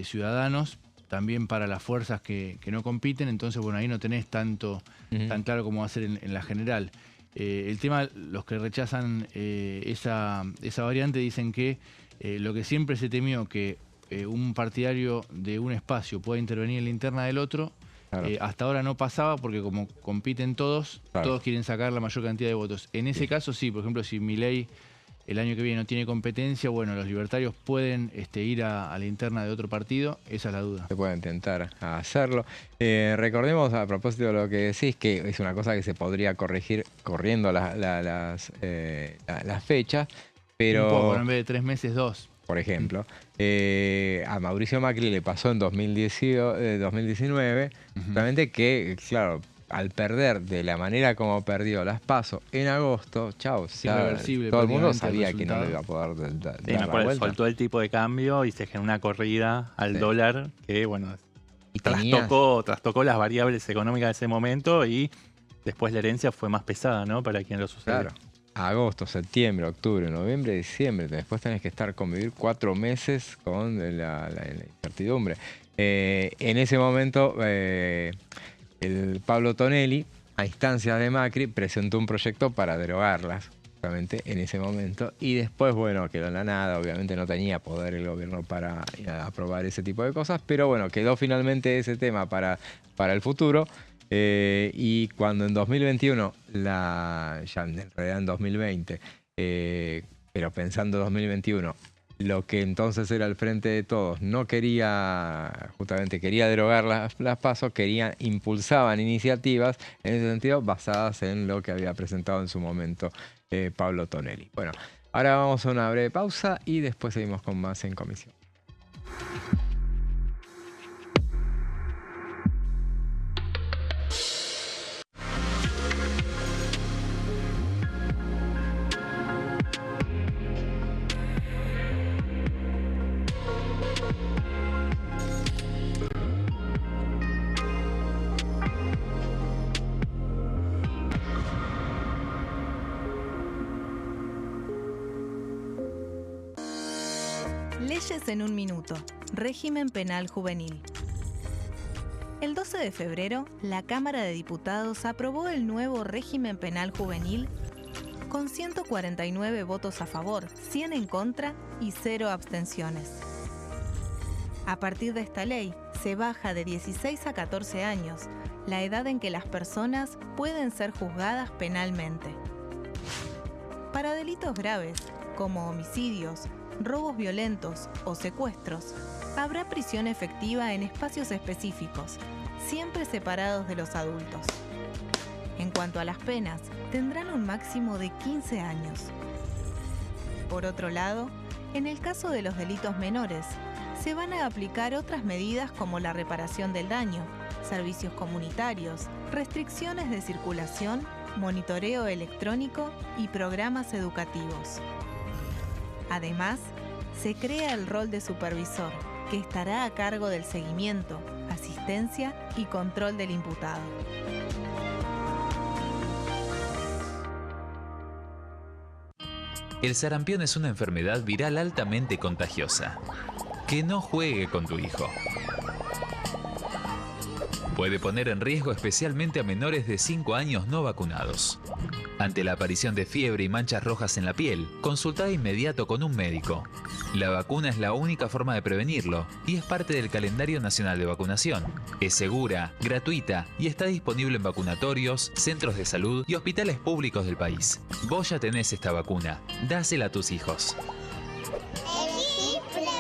ciudadanos, también para las fuerzas que no compiten. Entonces, bueno, ahí no tenés tan claro cómo va a ser en la general. El tema, los que rechazan esa variante dicen que lo que siempre se temió, que un partidario de un espacio pueda intervenir en la interna del otro, claro, hasta ahora no pasaba, porque como compiten todos, claro, todos quieren sacar la mayor cantidad de votos. En ese caso sí, por ejemplo, si Milei el año que viene no tiene competencia, bueno, los libertarios pueden ir a la interna de otro partido, esa es la duda. Se puede intentar hacerlo. Recordemos, a propósito de lo que decís, que es una cosa que se podría corregir corriendo las fechas, pero... Un poco, en vez de 3 meses, 2. Por ejemplo, a Mauricio Macri le pasó en 2019, justamente que, claro, al perder de la manera como perdió las PASO en agosto, chao, todo el mundo sabía que no le iba a poder dar la vuelta. Soltó el tipo de cambio y se generó una corrida al dólar que, bueno, trastocó las variables económicas de ese momento, y después la herencia fue más pesada, ¿no?, para quien lo sucedió. Claro. Agosto, septiembre, octubre, noviembre, diciembre. Después tenés que convivir 4 meses con la incertidumbre. En ese momento, el Pablo Tonelli, a instancias de Macri, presentó un proyecto para derogarlas, justamente en ese momento. Y después, bueno, quedó en la nada. Obviamente no tenía poder el gobierno para aprobar ese tipo de cosas. Pero bueno, quedó finalmente ese tema para el futuro. Y cuando en 2021, ya en realidad en 2020, pero pensando en 2021, lo que entonces era el Frente de Todos no quería, justamente quería derogar las PASO, impulsaban iniciativas en ese sentido basadas en lo que había presentado en su momento Pablo Tonelli. Bueno, ahora vamos a una breve pausa y después seguimos con más En Comisión. Leyes en un minuto. Régimen penal juvenil. El 12 de febrero, la Cámara de Diputados aprobó el nuevo régimen penal juvenil con 149 votos a favor, 100 en contra y 0 abstenciones. A partir de esta ley, se baja de 16 a 14 años la edad en que las personas pueden ser juzgadas penalmente. Para delitos graves, como homicidios, robos violentos o secuestros, habrá prisión efectiva en espacios específicos, siempre separados de los adultos. En cuanto a las penas, tendrán un máximo de 15 años. Por otro lado, en el caso de los delitos menores, se van a aplicar otras medidas como la reparación del daño, servicios comunitarios, restricciones de circulación, monitoreo electrónico y programas educativos. Además, se crea el rol de supervisor, que estará a cargo del seguimiento, asistencia y control del imputado. El sarampión es una enfermedad viral altamente contagiosa. Que no juegue con tu hijo. Puede poner en riesgo especialmente a menores de 5 años no vacunados. Ante la aparición de fiebre y manchas rojas en la piel, consulta de inmediato con un médico. La vacuna es la única forma de prevenirlo y es parte del calendario nacional de vacunación. Es segura, gratuita y está disponible en vacunatorios, centros de salud y hospitales públicos del país. Vos ya tenés esta vacuna. Dásela a tus hijos. Elegí prevenir.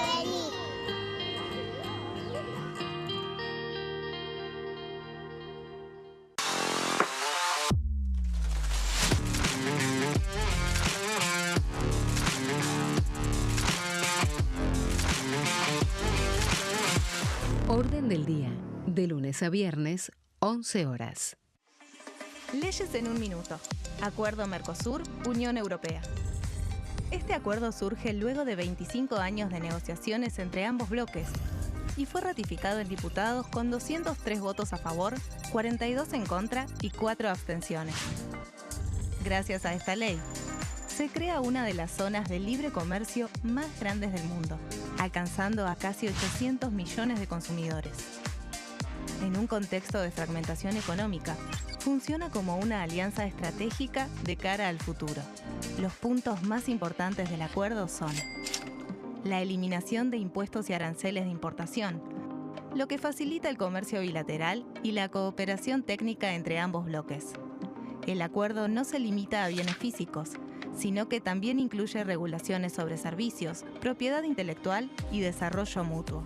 Orden del día, de lunes a viernes, 11 horas. Leyes en un minuto. Acuerdo Mercosur-Unión Europea. Este acuerdo surge luego de 25 años de negociaciones entre ambos bloques y fue ratificado en diputados con 203 votos a favor, 42 en contra y 4 abstenciones. Gracias a esta ley, se crea una de las zonas de libre comercio más grandes del mundo, alcanzando a casi 800 millones de consumidores. En un contexto de fragmentación económica, funciona como una alianza estratégica de cara al futuro. Los puntos más importantes del acuerdo son la eliminación de impuestos y aranceles de importación, lo que facilita el comercio bilateral y la cooperación técnica entre ambos bloques. El acuerdo no se limita a bienes físicos, sino que también incluye regulaciones sobre servicios, propiedad intelectual y desarrollo mutuo.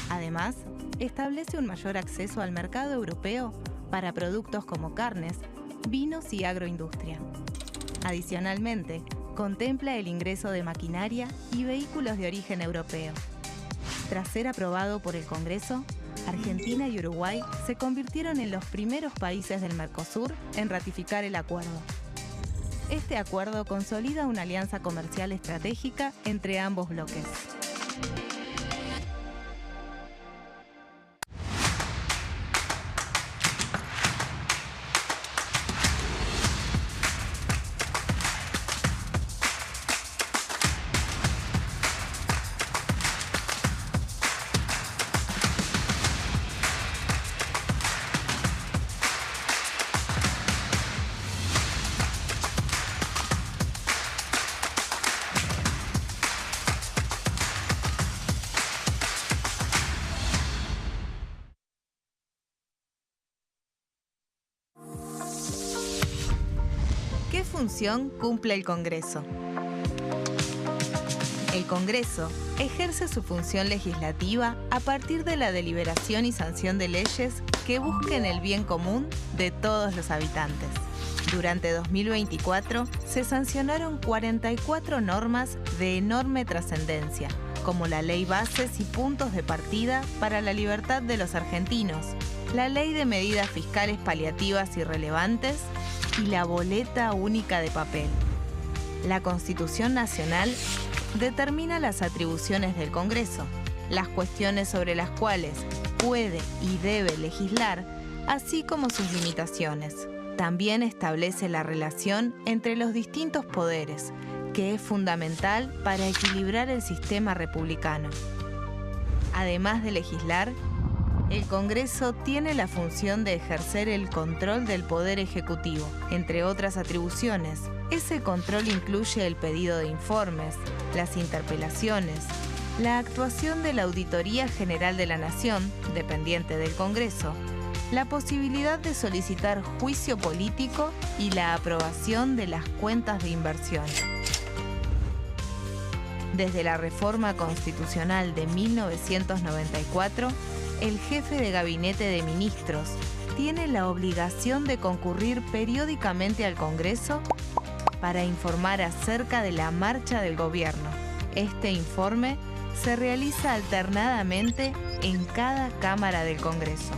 Además, establece un mayor acceso al mercado europeo para productos como carnes, vinos y agroindustria. Adicionalmente, contempla el ingreso de maquinaria y vehículos de origen europeo. Tras ser aprobado por el Congreso, Argentina y Uruguay se convirtieron en los primeros países del Mercosur en ratificar el acuerdo. Este acuerdo consolida una alianza comercial estratégica entre ambos bloques. ¿Qué función cumple el Congreso? El Congreso ejerce su función legislativa a partir de la deliberación y sanción de leyes que busquen el bien común de todos los habitantes. Durante 2024 se sancionaron 44 normas de enorme trascendencia, como la Ley Bases y Puntos de Partida para la Libertad de los Argentinos, la Ley de Medidas Fiscales Paliativas y Relevantes y la Boleta Única de Papel. La Constitución Nacional determina las atribuciones del Congreso, las cuestiones sobre las cuales puede y debe legislar, así como sus limitaciones. También establece la relación entre los distintos poderes, que es fundamental para equilibrar el sistema republicano. Además de legislar, el Congreso tiene la función de ejercer el control del Poder Ejecutivo. Entre otras atribuciones, ese control incluye el pedido de informes, las interpelaciones, la actuación de la Auditoría General de la Nación, dependiente del Congreso, la posibilidad de solicitar juicio político y la aprobación de las cuentas de inversión. Desde la reforma constitucional de 1994, el jefe de gabinete de ministros tiene la obligación de concurrir periódicamente al Congreso para informar acerca de la marcha del gobierno. Este informe se realiza alternadamente en cada Cámara del Congreso.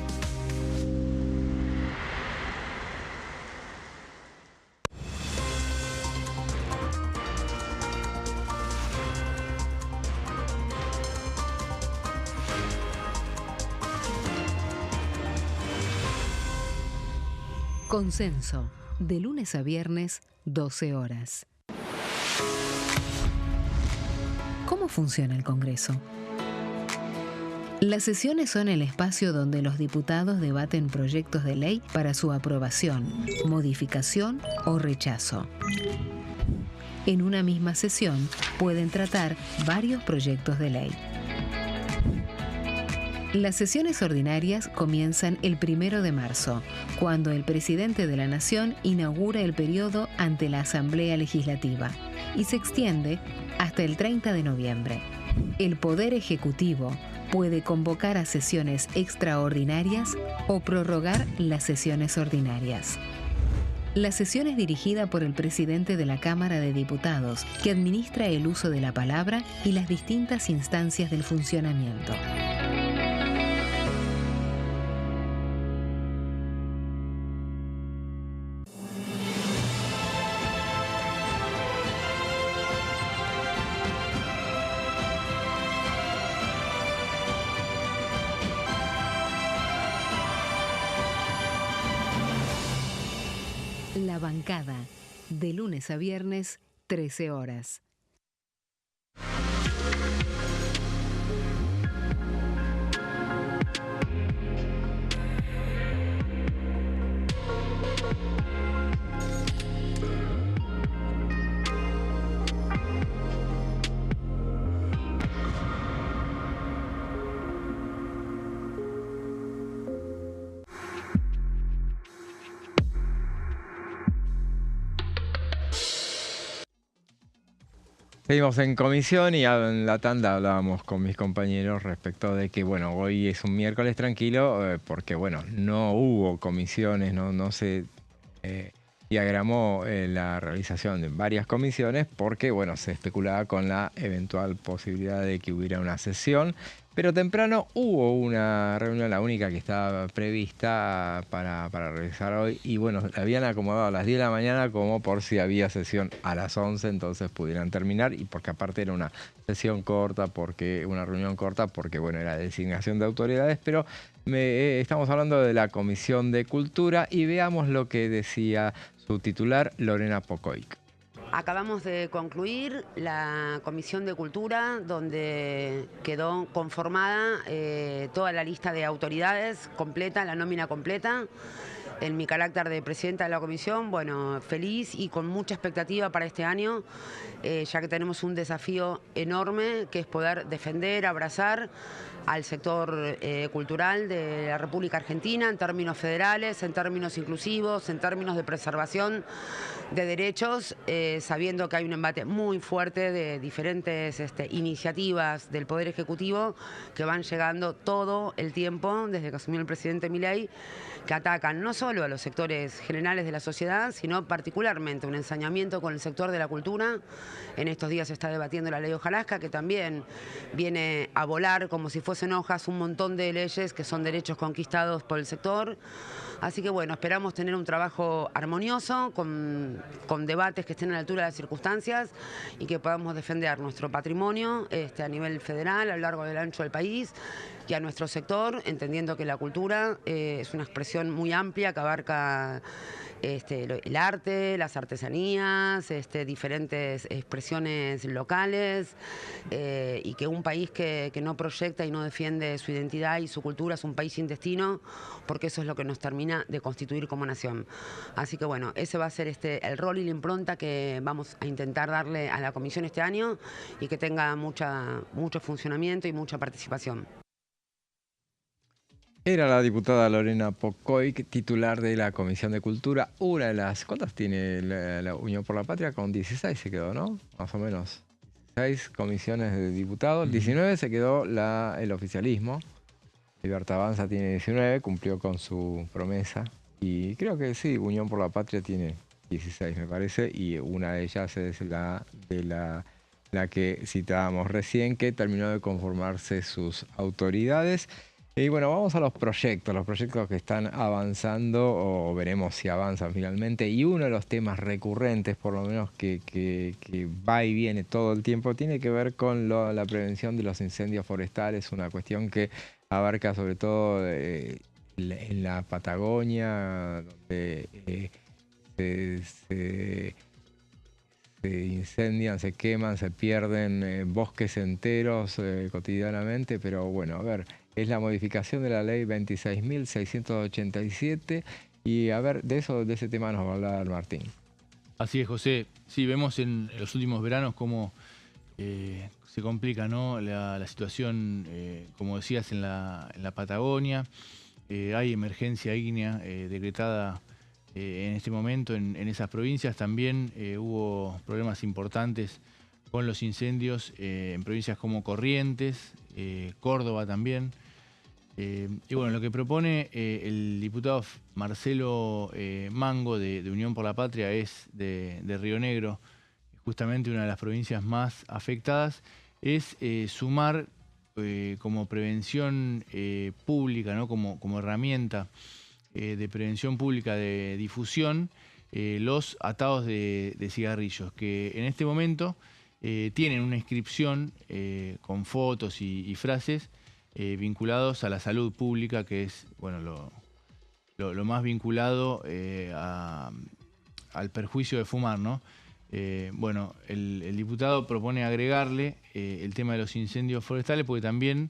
Consenso, de lunes a viernes, 12 horas. ¿Cómo funciona el Congreso? Las sesiones son el espacio donde los diputados debaten proyectos de ley para su aprobación, modificación o rechazo. En una misma sesión pueden tratar varios proyectos de ley. Las sesiones ordinarias comienzan el 1 de marzo, cuando el presidente de la Nación inaugura el periodo ante la Asamblea Legislativa y se extiende hasta el 30 de noviembre. El Poder Ejecutivo puede convocar a sesiones extraordinarias o prorrogar las sesiones ordinarias. La sesión es dirigida por el presidente de la Cámara de Diputados, que administra el uso de la palabra y las distintas instancias del funcionamiento. La Bancada, de lunes a viernes, 13 horas. Seguimos en comisión y en la tanda hablábamos con mis compañeros respecto de que, bueno, hoy es un miércoles tranquilo porque, bueno, no hubo comisiones, no se diagramó la realización de varias comisiones porque, bueno, se especulaba con la eventual posibilidad de que hubiera una sesión. Pero temprano hubo una reunión, la única que estaba prevista para realizar hoy. Y bueno, la habían acomodado a las 10 de la mañana como por si había sesión a las 11, entonces pudieran terminar. Y porque aparte era una sesión corta, una reunión corta, porque bueno, era designación de autoridades. Pero estamos hablando de la Comisión de Cultura y veamos lo que decía su titular, Lorena Pocoic. Acabamos de concluir la Comisión de Cultura, donde quedó conformada toda la lista de autoridades completa, la nómina completa. En mi carácter de presidenta de la comisión, bueno, feliz y con mucha expectativa para este año, ya que tenemos un desafío enorme, que es poder defender, abrazar al sector cultural de la República Argentina en términos federales, en términos inclusivos, en términos de preservación de derechos, sabiendo que hay un embate muy fuerte de diferentes iniciativas del Poder Ejecutivo que van llegando todo el tiempo, desde que asumió el presidente Milei, que atacan no solo a los sectores generales de la sociedad, sino particularmente un ensañamiento con el sector de la cultura. En estos días se está debatiendo la ley Hojarasca, que también viene a volar como si fuesen hojas un montón de leyes que son derechos conquistados por el sector. Así que bueno, esperamos tener un trabajo armonioso, con debates que estén a la altura de las circunstancias y que podamos defender nuestro patrimonio a nivel federal, a lo largo del ancho del país, y a nuestro sector, entendiendo que la cultura es una expresión muy amplia que abarca el arte, las artesanías, diferentes expresiones locales, y que un país que no proyecta y no defiende su identidad y su cultura es un país sin destino, porque eso es lo que nos termina de constituir como nación. Así que bueno, ese va a ser el rol y la impronta que vamos a intentar darle a la comisión este año y que tenga mucho funcionamiento y mucha participación. Era la diputada Lorena Pocoic, titular de la Comisión de Cultura. Una de las... ¿Cuántas tiene la Unión por la Patria? Con 16 se quedó, ¿no? Más o menos. 16 comisiones de diputados. 19 se quedó el oficialismo. Libertad Avanza tiene 19, cumplió con su promesa. Y creo que sí, Unión por la Patria tiene 16, me parece. Y una de ellas es la que citábamos recién, que terminó de conformarse sus autoridades. Y bueno, vamos a los proyectos que están avanzando, o veremos si avanzan finalmente. Y uno de los temas recurrentes, por lo menos que va y viene todo el tiempo, tiene que ver con la prevención de los incendios forestales, una cuestión que abarca sobre todo en la Patagonia, donde se incendian, se queman, se pierden bosques enteros cotidianamente, pero bueno, a ver... Es la modificación de la ley 26.687 y a ver, de ese tema nos va a hablar Martín. Así es, José. Sí, vemos en los últimos veranos cómo se complica, ¿no? la situación, como decías, en la Patagonia. Hay emergencia ígnea decretada en este momento en esas provincias. También hubo problemas importantes con los incendios en provincias como Corrientes, Córdoba también. Y bueno, lo que propone el diputado Marcelo Mango de Unión por la Patria es de Río Negro, justamente una de las provincias más afectadas, es sumar como prevención pública, ¿no? como herramienta de prevención pública de difusión, los atados de cigarrillos, que en este momento tienen una inscripción con fotos y frases vinculados a la salud pública, que es bueno lo más vinculado a al perjuicio de fumar, ¿no? Bueno, el diputado propone agregarle el tema de los incendios forestales, porque también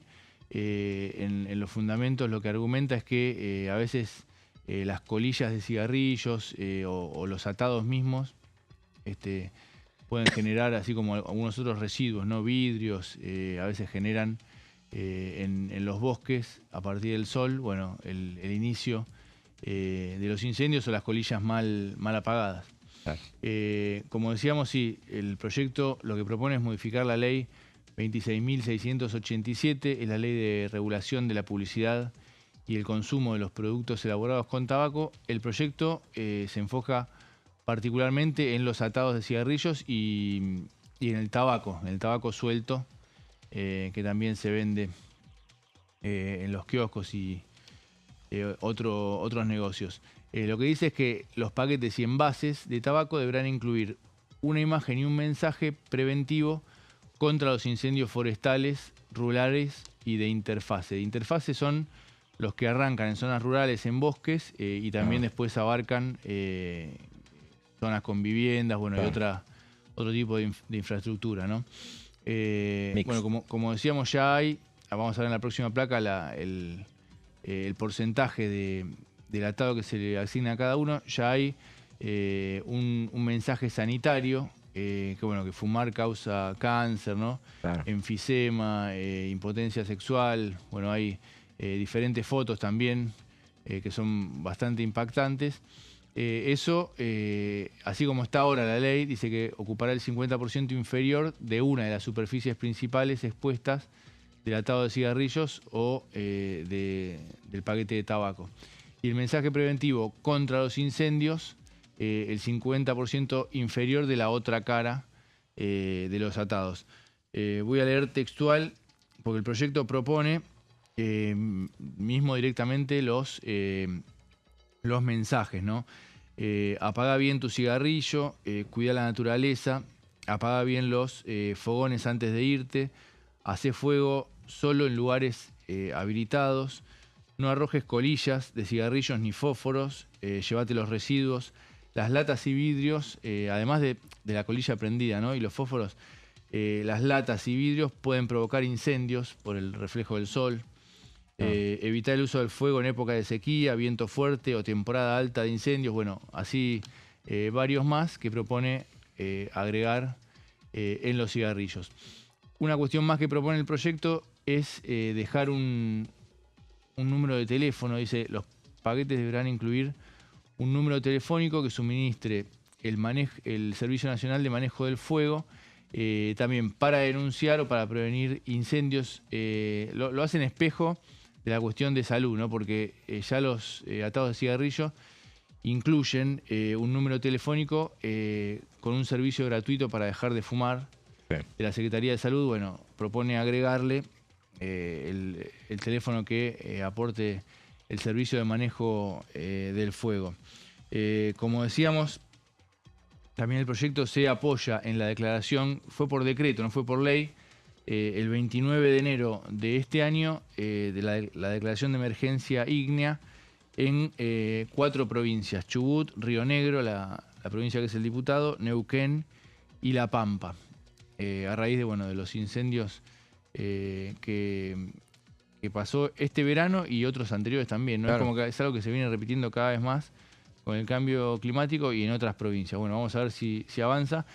en los fundamentos lo que argumenta es que a veces las colillas de cigarrillos o los atados mismos pueden generar, así como algunos otros residuos, ¿no? Vidrios, a veces generan en los bosques, a partir del sol, bueno, el inicio de los incendios o las colillas mal apagadas. Claro. Como decíamos, sí, el proyecto lo que propone es modificar la ley 26.687, es la ley de regulación de la publicidad y el consumo de los productos elaborados con tabaco. El proyecto se enfoca particularmente en los atados de cigarrillos y en el tabaco suelto, que también se vende en los kioscos y otros negocios. Lo que dice es que los paquetes y envases de tabaco deberán incluir una imagen y un mensaje preventivo contra los incendios forestales, rurales y de interfase. De interfase son los que arrancan en zonas rurales, en bosques, y también después abarcan zonas con viviendas, bueno, y otro tipo de infraestructura, ¿no? Bueno, como decíamos, ya hay, vamos a ver en la próxima placa el porcentaje del atado que se le asigna a cada uno. Ya hay un mensaje sanitario, que fumar causa cáncer, ¿no? Claro. Enfisema, impotencia sexual. Bueno, hay diferentes fotos también que son bastante impactantes. Eso, así como está ahora la ley, dice que ocupará el 50% inferior de una de las superficies principales expuestas del atado de cigarrillos o del paquete de tabaco. Y el mensaje preventivo contra los incendios, el 50% inferior de la otra cara de los atados. Voy a leer textual, porque el proyecto propone mismo directamente los mensajes, ¿no? Apaga bien tu cigarrillo, cuida la naturaleza, apaga bien los fogones antes de irte, hace fuego solo en lugares habilitados, no arrojes colillas de cigarrillos ni fósforos, llévate los residuos, las latas y vidrios, además de la colilla prendida, ¿no? Y los fósforos, las latas y vidrios pueden provocar incendios por el reflejo del sol. Evitar el uso del fuego en época de sequía, viento fuerte o temporada alta de incendios. Bueno, así varios más que propone agregar en los cigarrillos. Una cuestión más que propone el proyecto es dejar un número de teléfono. Dice, los paquetes deberán incluir un número telefónico que suministre el Servicio Nacional de Manejo del Fuego, también para denunciar o para prevenir incendios. Lo hacen espejo de la cuestión de salud, ¿no? Porque ya los atados de cigarrillo incluyen un número telefónico con un servicio gratuito para dejar de fumar. Sí. De la Secretaría de Salud, bueno, propone agregarle el teléfono que aporte el servicio de manejo del fuego. Como decíamos, también el proyecto se apoya en la declaración, fue por decreto, no fue por ley, el 29 de enero de este año, de la declaración de emergencia ígnea en 4 provincias: Chubut, Río Negro, la provincia que es el diputado, Neuquén y La Pampa, a raíz de los incendios que pasó este verano y otros anteriores también, ¿no? Claro. Es como que es algo que se viene repitiendo cada vez más con el cambio climático y en otras provincias. Bueno, vamos a ver si avanza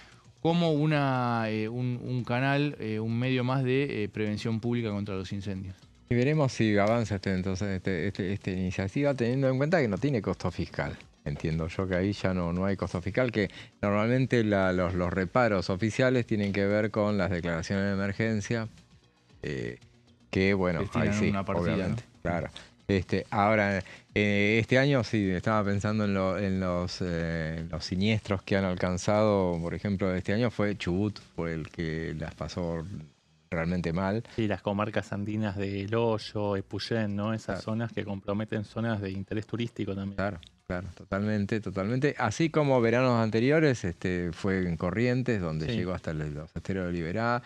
como un canal, un medio más de prevención pública contra los incendios. Y veremos si avanza esta iniciativa, teniendo en cuenta que no tiene costo fiscal. Entiendo yo que ahí ya no hay costo fiscal, que normalmente los reparos oficiales tienen que ver con las declaraciones de emergencia, que bueno, ahí sí, una partida, obviamente, ¿no? Claro. Ahora, este año sí, estaba pensando en los siniestros que han alcanzado. Por ejemplo, este año fue Chubut, fue el que las pasó realmente mal. Sí, las comarcas andinas de El Hoyo, Epuyén, ¿no? Esas zonas que comprometen zonas de interés turístico también. Claro, totalmente. Así como veranos anteriores, fue en Corrientes, donde llegó hasta los esteros de Liberá.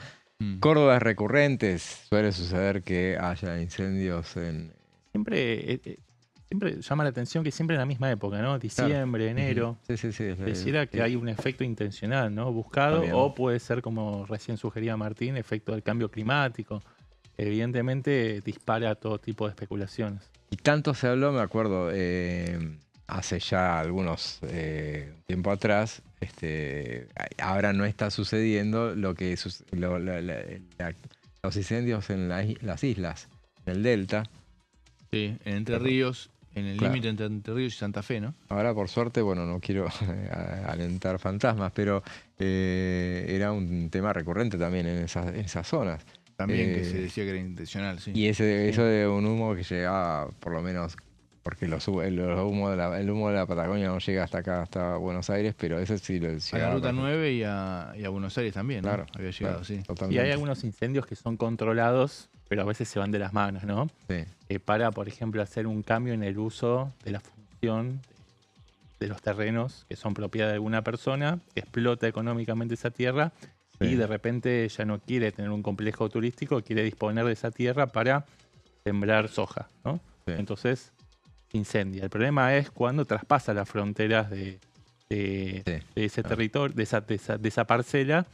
Córdoba es recurrente, suele suceder que haya incendios en... Siempre Siempre llama la atención que siempre en la misma época, ¿no? Diciembre, enero. Sí, sí, sí. Pareciera que hay un efecto intencional, ¿no? Buscado, También. o puede ser, como recién sugería Martín, efecto del cambio climático. Evidentemente dispara todo tipo de especulaciones. Y tanto se habló, me acuerdo, hace ya algunos tiempo atrás, ahora no está sucediendo lo que los incendios en las islas, en el delta. Sí, en Entre Ríos, en el Claro. límite entre Entre Ríos y Santa Fe, ¿no? Ahora, por suerte, bueno, no quiero alentar fantasmas, pero era un tema recurrente también en esas zonas. También que se decía que era intencional, sí. Y eso de un humo que llegaba, por lo menos, porque el humo de la Patagonia no llega hasta acá, hasta Buenos Aires, pero ese sí lo A la llegaba. Ruta 9 y a Buenos Aires también, ¿no? Claro, Había llegado, claro, sí. Y totalmente. hay algunos incendios que son controlados, pero a veces se van de las manos, ¿no? Sí. Para, por ejemplo, hacer un cambio en el uso de la función de los terrenos que son propiedad de alguna persona, que explota económicamente esa tierra y de repente ya no quiere tener un complejo turístico, quiere disponer de esa tierra para sembrar soja, ¿no? Sí. Entonces incendia. El problema es cuando traspasa las fronteras de ese territorio, de esa parcela,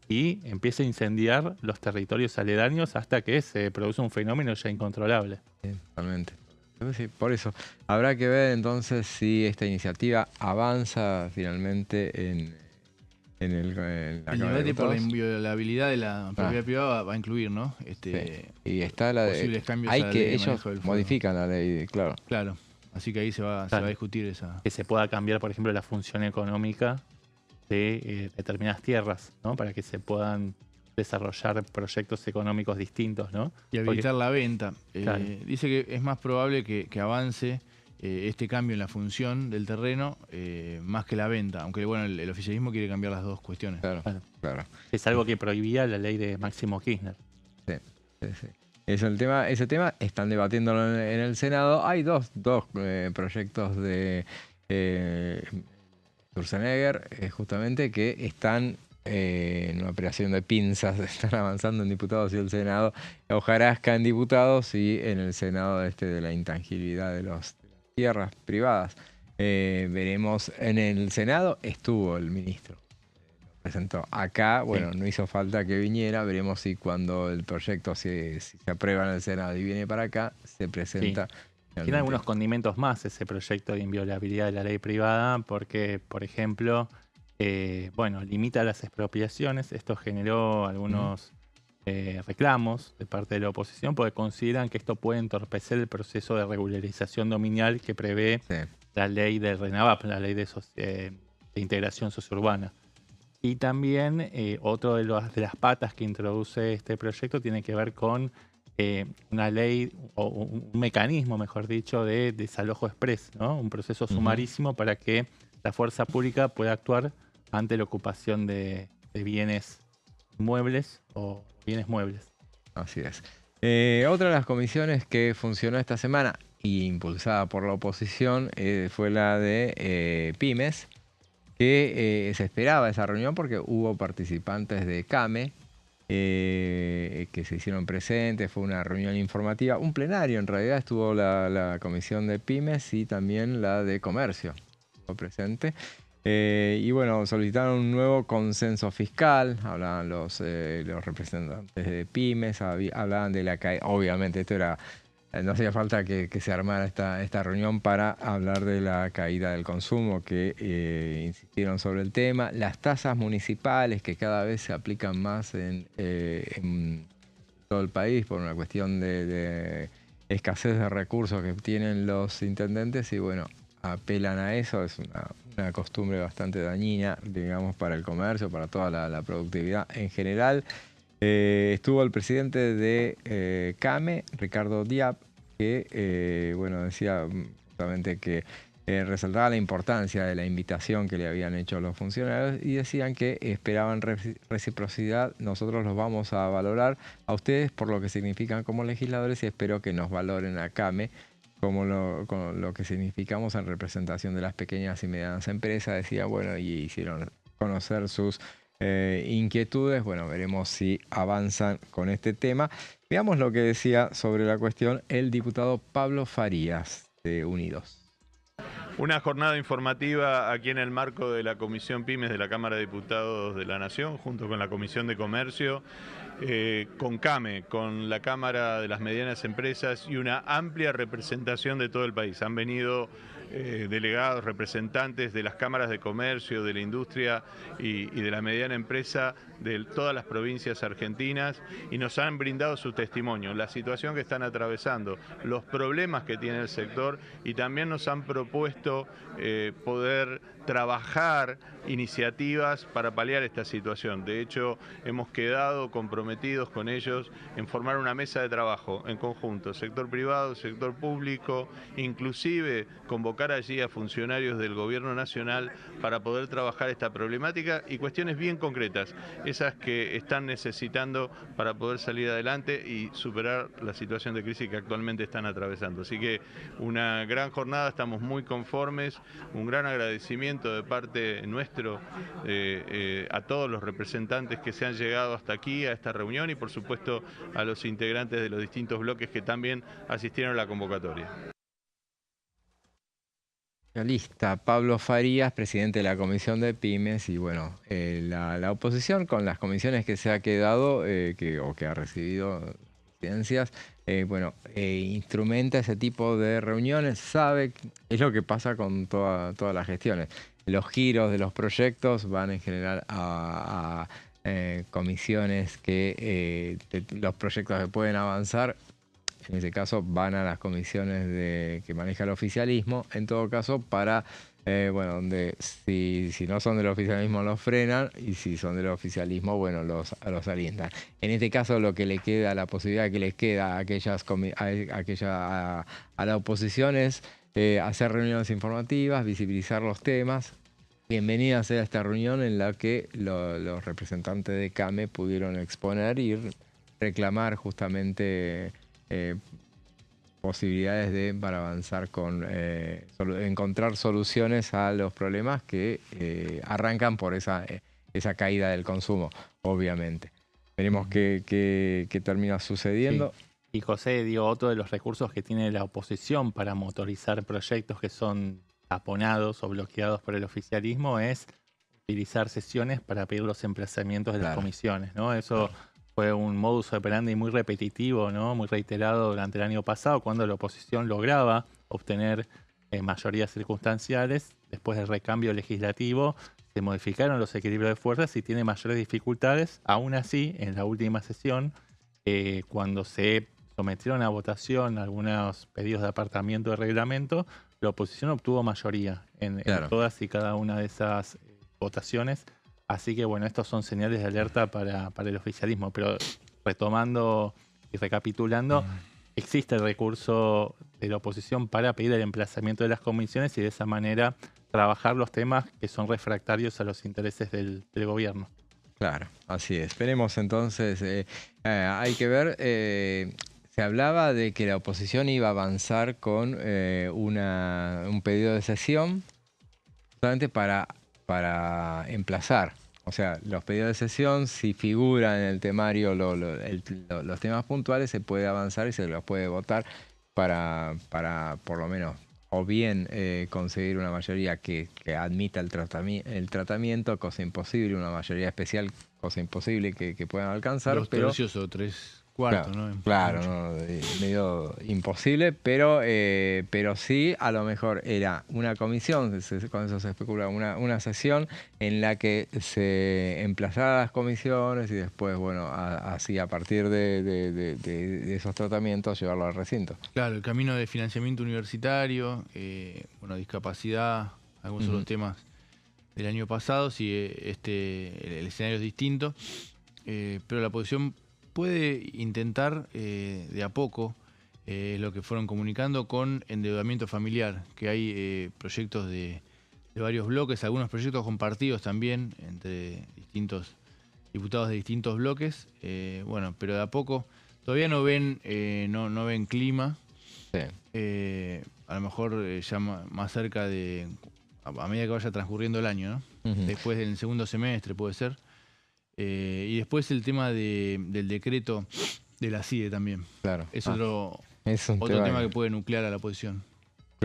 y empieza a incendiar los territorios aledaños hasta que se produce un fenómeno ya incontrolable. Sí, totalmente. Sí, por eso, habrá que ver entonces si esta iniciativa avanza finalmente en la El Cámara de debate por la Diputados. inviolabilidad de la propiedad privada va a incluir, ¿no? Sí. Y está la posibles cambios hay a la que ley de ellos manejo del fuego. modifican la ley, claro. Claro, así que ahí se va a discutir esa... Que se pueda cambiar, por ejemplo, la función económica de determinadas tierras, ¿no? Para que se puedan desarrollar proyectos económicos distintos, ¿no? Y habilitar la venta. Claro. Dice que es más probable que avance este cambio en la función del terreno más que la venta, aunque bueno, el oficialismo quiere cambiar las dos cuestiones. Claro. Es algo que prohibía la ley de Máximo Kirchner. Sí. Ese tema están debatiéndolo en el Senado. Hay dos proyectos de Sturzenegger, justamente, que están en una operación de pinzas, están avanzando en diputados y el Senado. Hojarasca en diputados y en el Senado de la intangibilidad de las tierras privadas. Veremos, en el Senado estuvo el ministro. Presentó. Acá, bueno, no hizo falta que viniera. Veremos si cuando el proyecto si se aprueba en el Senado y viene para acá, se presenta. Tiene algunos condimentos más ese proyecto de inviolabilidad de la ley privada, porque, por ejemplo, limita las expropiaciones. Esto generó algunos reclamos de parte de la oposición, porque consideran que esto puede entorpecer el proceso de regularización dominial que prevé la ley del RENAVAP, la ley de integración sociourbana. Y también otro de las patas que introduce este proyecto tiene que ver con una ley o un mecanismo, mejor dicho, de desalojo express, ¿no? Un proceso sumarísimo para que la fuerza pública pueda actuar ante la ocupación de bienes muebles o bienes muebles. Así es. Otra de las comisiones que funcionó esta semana y impulsada por la oposición fue la de pymes, que se esperaba esa reunión porque hubo participantes de CAME que se hicieron presentes. Fue una reunión informativa, un plenario en realidad. Estuvo la comisión de pymes y también la de comercio estuvo presente. Y bueno, solicitaron un nuevo consenso fiscal. Hablaban los representantes de pymes, hablaban de la caída. Obviamente esto era... No hacía falta que se armara esta reunión para hablar de la caída del consumo, que insistieron sobre el tema. Las tasas municipales, que cada vez se aplican más en todo el país por una cuestión de escasez de recursos que tienen los intendentes, y bueno, apelan a eso. Es una costumbre bastante dañina, digamos, para el comercio, para toda la productividad en general. Estuvo el presidente de CAME, Ricardo Diab, que decía justamente que resaltaba la importancia de la invitación que le habían hecho los funcionarios y decían que esperaban reciprocidad. Nosotros los vamos a valorar a ustedes por lo que significan como legisladores y espero que nos valoren a CAME como lo que significamos en representación de las pequeñas y medianas empresas. Decía, y hicieron conocer sus inquietudes. Bueno, veremos si avanzan con este tema. Veamos lo que decía sobre la cuestión el diputado Pablo Farías. Unidos. Una jornada informativa aquí en el marco de la Comisión Pymes de la Cámara de Diputados de la Nación, junto con la Comisión de Comercio, con CAME, con la Cámara de las Medianas Empresas y una amplia representación de todo el país. Han venido delegados, representantes de las cámaras de comercio, de la industria y de la mediana empresa de todas las provincias argentinas y nos han brindado su testimonio, la situación que están atravesando, los problemas que tiene el sector y también nos han propuesto poder trabajar iniciativas para paliar esta situación. De hecho, hemos quedado comprometidos con ellos en formar una mesa de trabajo en conjunto, sector privado, sector público, inclusive convocar allí a funcionarios del Gobierno Nacional para poder trabajar esta problemática y cuestiones bien concretas, esas que están necesitando para poder salir adelante y superar la situación de crisis que actualmente están atravesando. Así que una gran jornada, estamos muy conformes, un gran agradecimiento de parte nuestro a todos los representantes que se han llegado hasta aquí, a esta reunión y por supuesto a los integrantes de los distintos bloques que también asistieron a la convocatoria. Lista, Pablo Farías, presidente de la Comisión de Pymes y bueno, la oposición con las comisiones que se ha quedado o que ha recibido presidencias, instrumenta ese tipo de reuniones, sabe, es lo que pasa con todas las gestiones. Los giros de los proyectos van en general a comisiones que los proyectos que pueden avanzar, en ese caso van a las comisiones que maneja el oficialismo, en todo caso para, donde si no son del oficialismo los frenan y si son del oficialismo, los alientan. En este caso lo que le queda, la posibilidad que les queda a la oposición es hacer reuniones informativas, visibilizar los temas. Bienvenida sea esta reunión en la que los representantes de CAME pudieron exponer y reclamar justamente posibilidades para avanzar encontrar soluciones a los problemas que arrancan por esa caída del consumo, obviamente. Veremos qué termina sucediendo. Sí. Y José, otro de los recursos que tiene la oposición para motorizar proyectos que son taponados o bloqueados por el oficialismo es utilizar sesiones para pedir los emplazamientos de las comisiones, ¿no? Eso fue un modus operandi muy repetitivo, ¿no? Muy reiterado durante el año pasado, cuando la oposición lograba obtener mayorías circunstanciales. Después del recambio legislativo se modificaron los equilibrios de fuerzas y tiene mayores dificultades. Aún así, en la última sesión, cuando se sometieron a votación algunos pedidos de apartamiento de reglamento, la oposición obtuvo mayoría en todas y cada una de esas votaciones. Así que bueno, estos son señales de alerta para el oficialismo. Pero retomando y recapitulando, existe el recurso de la oposición para pedir el emplazamiento de las comisiones y de esa manera trabajar los temas que son refractarios a los intereses del gobierno. Claro, así es. Esperemos entonces, hay que ver, se hablaba de que la oposición iba a avanzar con un pedido de sesión solamente para emplazar. O sea, los pedidos de sesión, si figuran en el temario los temas puntuales, se puede avanzar y se los puede votar para por lo menos, o bien conseguir una mayoría que admita el tratamiento, cosa imposible, una mayoría especial, cosa imposible que puedan alcanzar. 2 tercios o 3 cuartos, ¿no? Claro, medio imposible, pero sí, a lo mejor era una comisión, con eso se especula, una sesión en la que se emplazara las comisiones y después, así a partir de esos tratamientos llevarlo al recinto. Claro, el camino de financiamiento universitario, discapacidad, algunos de los temas del año pasado, sí, el escenario es distinto, pero la oposición puede intentar de a poco lo que fueron comunicando con endeudamiento familiar, que hay proyectos de varios bloques, algunos proyectos compartidos también entre distintos diputados de distintos bloques, pero de a poco todavía no ven clima. Sí. A lo mejor ya más cerca a medida que vaya transcurriendo el año, ¿no? Después del segundo semestre puede ser. Y después el tema del decreto de la CIDE también. Claro. Es otro tema que puede nuclear a la oposición.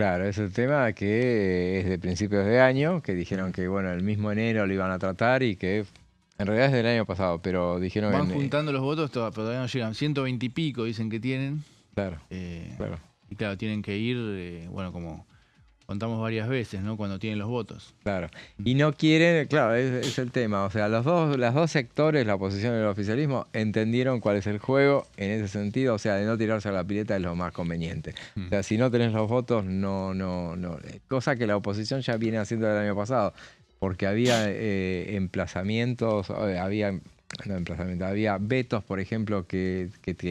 Claro, es el tema que es de principios de año, que dijeron que bueno, el mismo enero lo iban a tratar y que en realidad es del año pasado, pero dijeron... Van juntando los votos, pero todavía no llegan. 120 y pico dicen que tienen. Claro, claro. Y claro, tienen que ir, bueno, como contamos varias veces, ¿no? Cuando tienen los votos. Claro. Y no quieren, claro, es el tema. O sea, los dos sectores, la oposición y el oficialismo, entendieron cuál es el juego en ese sentido. O sea, de no tirarse a la pileta es lo más conveniente. O sea, si no tenés los votos, no. Cosa que la oposición ya viene haciendo el año pasado. Porque había emplazamientos, había vetos, por ejemplo, que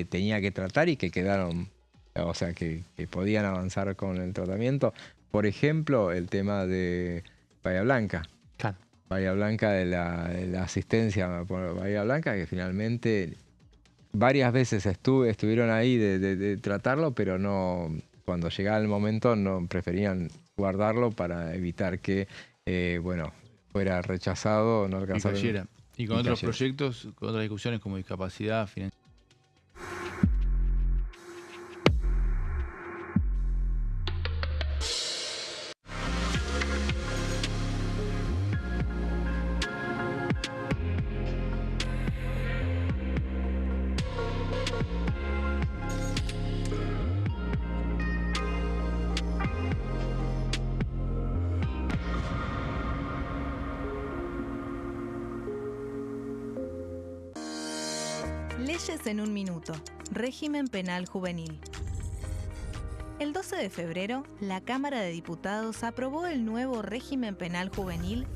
tenía que tratar y que quedaron, o sea, que podían avanzar con el tratamiento. Por ejemplo, el tema de Bahía Blanca. Claro. Bahía Blanca, de la asistencia por Bahía Blanca, que finalmente varias veces estuvieron ahí de tratarlo, pero no, cuando llegaba el momento no preferían guardarlo para evitar que, fuera rechazado, no alcanzara. Y cayera. Y con otros proyectos, con otras discusiones como discapacidad, financiación. Leyes en un minuto. Régimen penal juvenil. El 12 de febrero, la Cámara de Diputados aprobó el nuevo régimen penal juvenil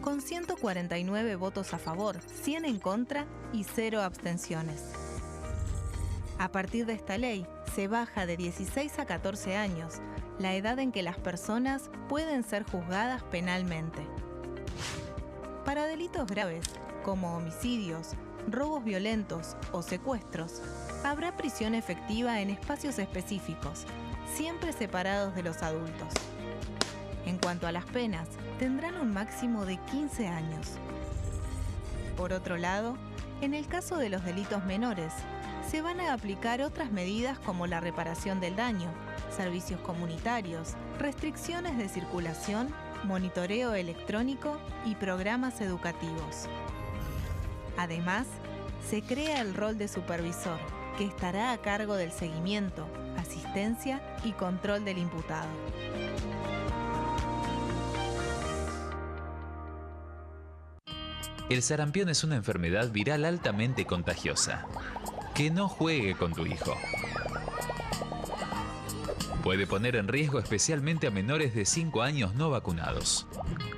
con 149 votos a favor, 100 en contra y 0 abstenciones. A partir de esta ley, se baja de 16 a 14 años la edad en que las personas pueden ser juzgadas penalmente. Para delitos graves, como homicidios, robos violentos o secuestros, habrá prisión efectiva en espacios específicos, siempre separados de los adultos. En cuanto a las penas, tendrán un máximo de 15 años. Por otro lado, en el caso de los delitos menores, se van a aplicar otras medidas como la reparación del daño, servicios comunitarios, restricciones de circulación, monitoreo electrónico y programas educativos. Además, se crea el rol de supervisor, que estará a cargo del seguimiento, asistencia y control del imputado. El sarampión es una enfermedad viral altamente contagiosa. Que no juegue con tu hijo. Puede poner en riesgo especialmente a menores de 5 años no vacunados.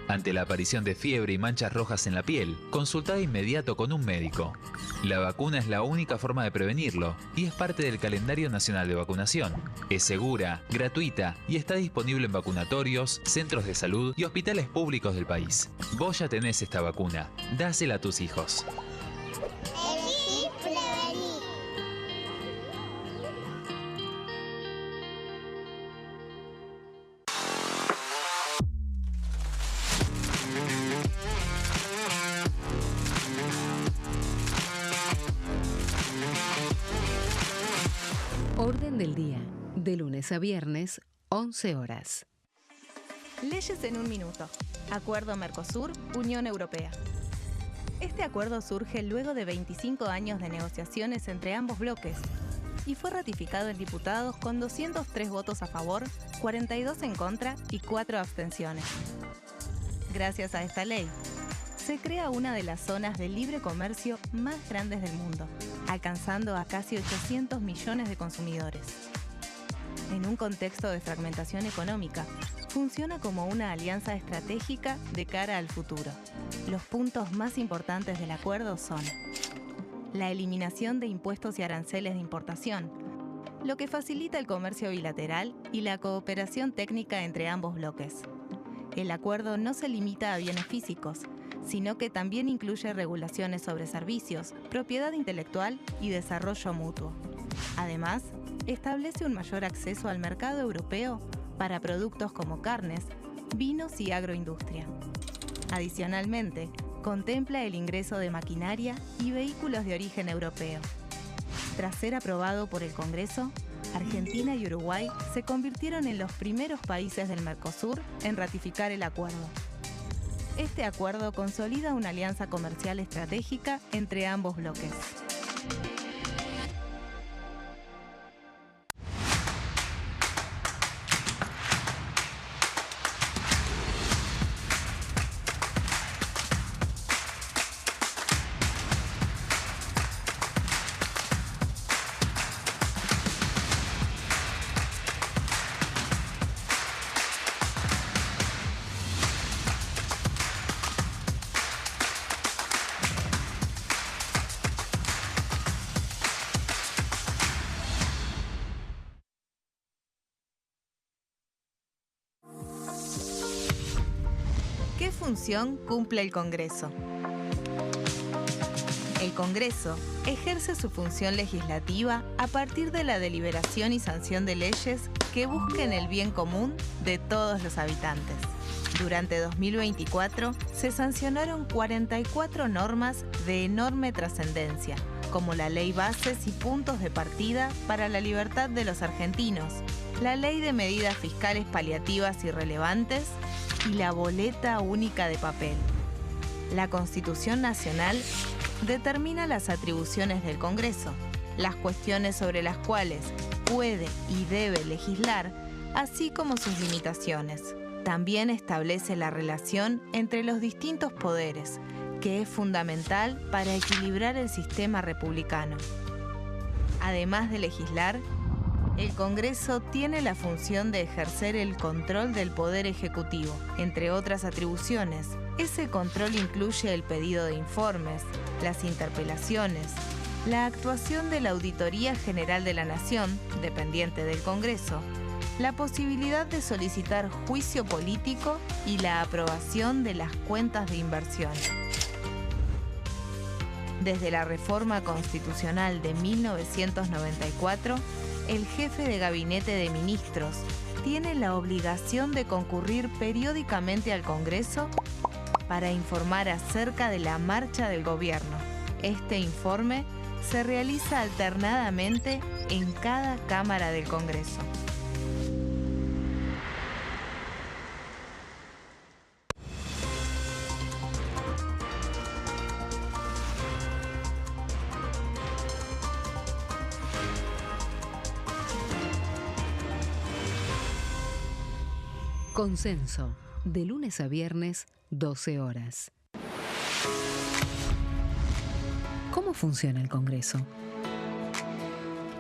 Ante la aparición de fiebre y manchas rojas en la piel, consulta de inmediato con un médico. La vacuna es la única forma de prevenirlo y es parte del calendario nacional de vacunación. Es segura, gratuita y está disponible en vacunatorios, centros de salud y hospitales públicos del país. Vos ya tenés esta vacuna. Dásela a tus hijos. Elegí prevenir. Orden del día, de lunes a viernes, 11 horas. Leyes en un minuto. Acuerdo Mercosur-Unión Europea. Este acuerdo surge luego de 25 años de negociaciones entre ambos bloques y fue ratificado en diputados con 203 votos a favor, 42 en contra y 4 abstenciones. Gracias a esta ley, se crea una de las zonas de libre comercio más grandes del mundo, alcanzando a casi 800 millones de consumidores. En un contexto de fragmentación económica, funciona como una alianza estratégica de cara al futuro. Los puntos más importantes del acuerdo son la eliminación de impuestos y aranceles de importación, lo que facilita el comercio bilateral y la cooperación técnica entre ambos bloques. El acuerdo no se limita a bienes físicos, sino que también incluye regulaciones sobre servicios, propiedad intelectual y desarrollo mutuo. Además, establece un mayor acceso al mercado europeo para productos como carnes, vinos y agroindustria. Adicionalmente, contempla el ingreso de maquinaria y vehículos de origen europeo. Tras ser aprobado por el Congreso, Argentina y Uruguay se convirtieron en los primeros países del Mercosur en ratificar el acuerdo. Este acuerdo consolida una alianza comercial estratégica entre ambos bloques. ¿Qué función cumple el Congreso? El Congreso ejerce su función legislativa a partir de la deliberación y sanción de leyes que busquen el bien común de todos los habitantes. Durante 2024 se sancionaron 44 normas de enorme trascendencia, como la Ley Bases y Puntos de Partida para la Libertad de los Argentinos, la Ley de Medidas Fiscales Paliativas y Relevantes y la Boleta Única de Papel. La Constitución Nacional determina las atribuciones del Congreso, las cuestiones sobre las cuales puede y debe legislar, así como sus limitaciones. También establece la relación entre los distintos poderes, que es fundamental para equilibrar el sistema republicano. Además de legislar, el Congreso tiene la función de ejercer el control del Poder Ejecutivo. Entre otras atribuciones, ese control incluye el pedido de informes, las interpelaciones, la actuación de la Auditoría General de la Nación, dependiente del Congreso, la posibilidad de solicitar juicio político y la aprobación de las cuentas de inversión. Desde la reforma constitucional de 1994, el jefe de gabinete de ministros tiene la obligación de concurrir periódicamente al Congreso para informar acerca de la marcha del gobierno. Este informe se realiza alternadamente en cada Cámara del Congreso. Consenso, de lunes a viernes, 12 horas. ¿Cómo funciona el Congreso?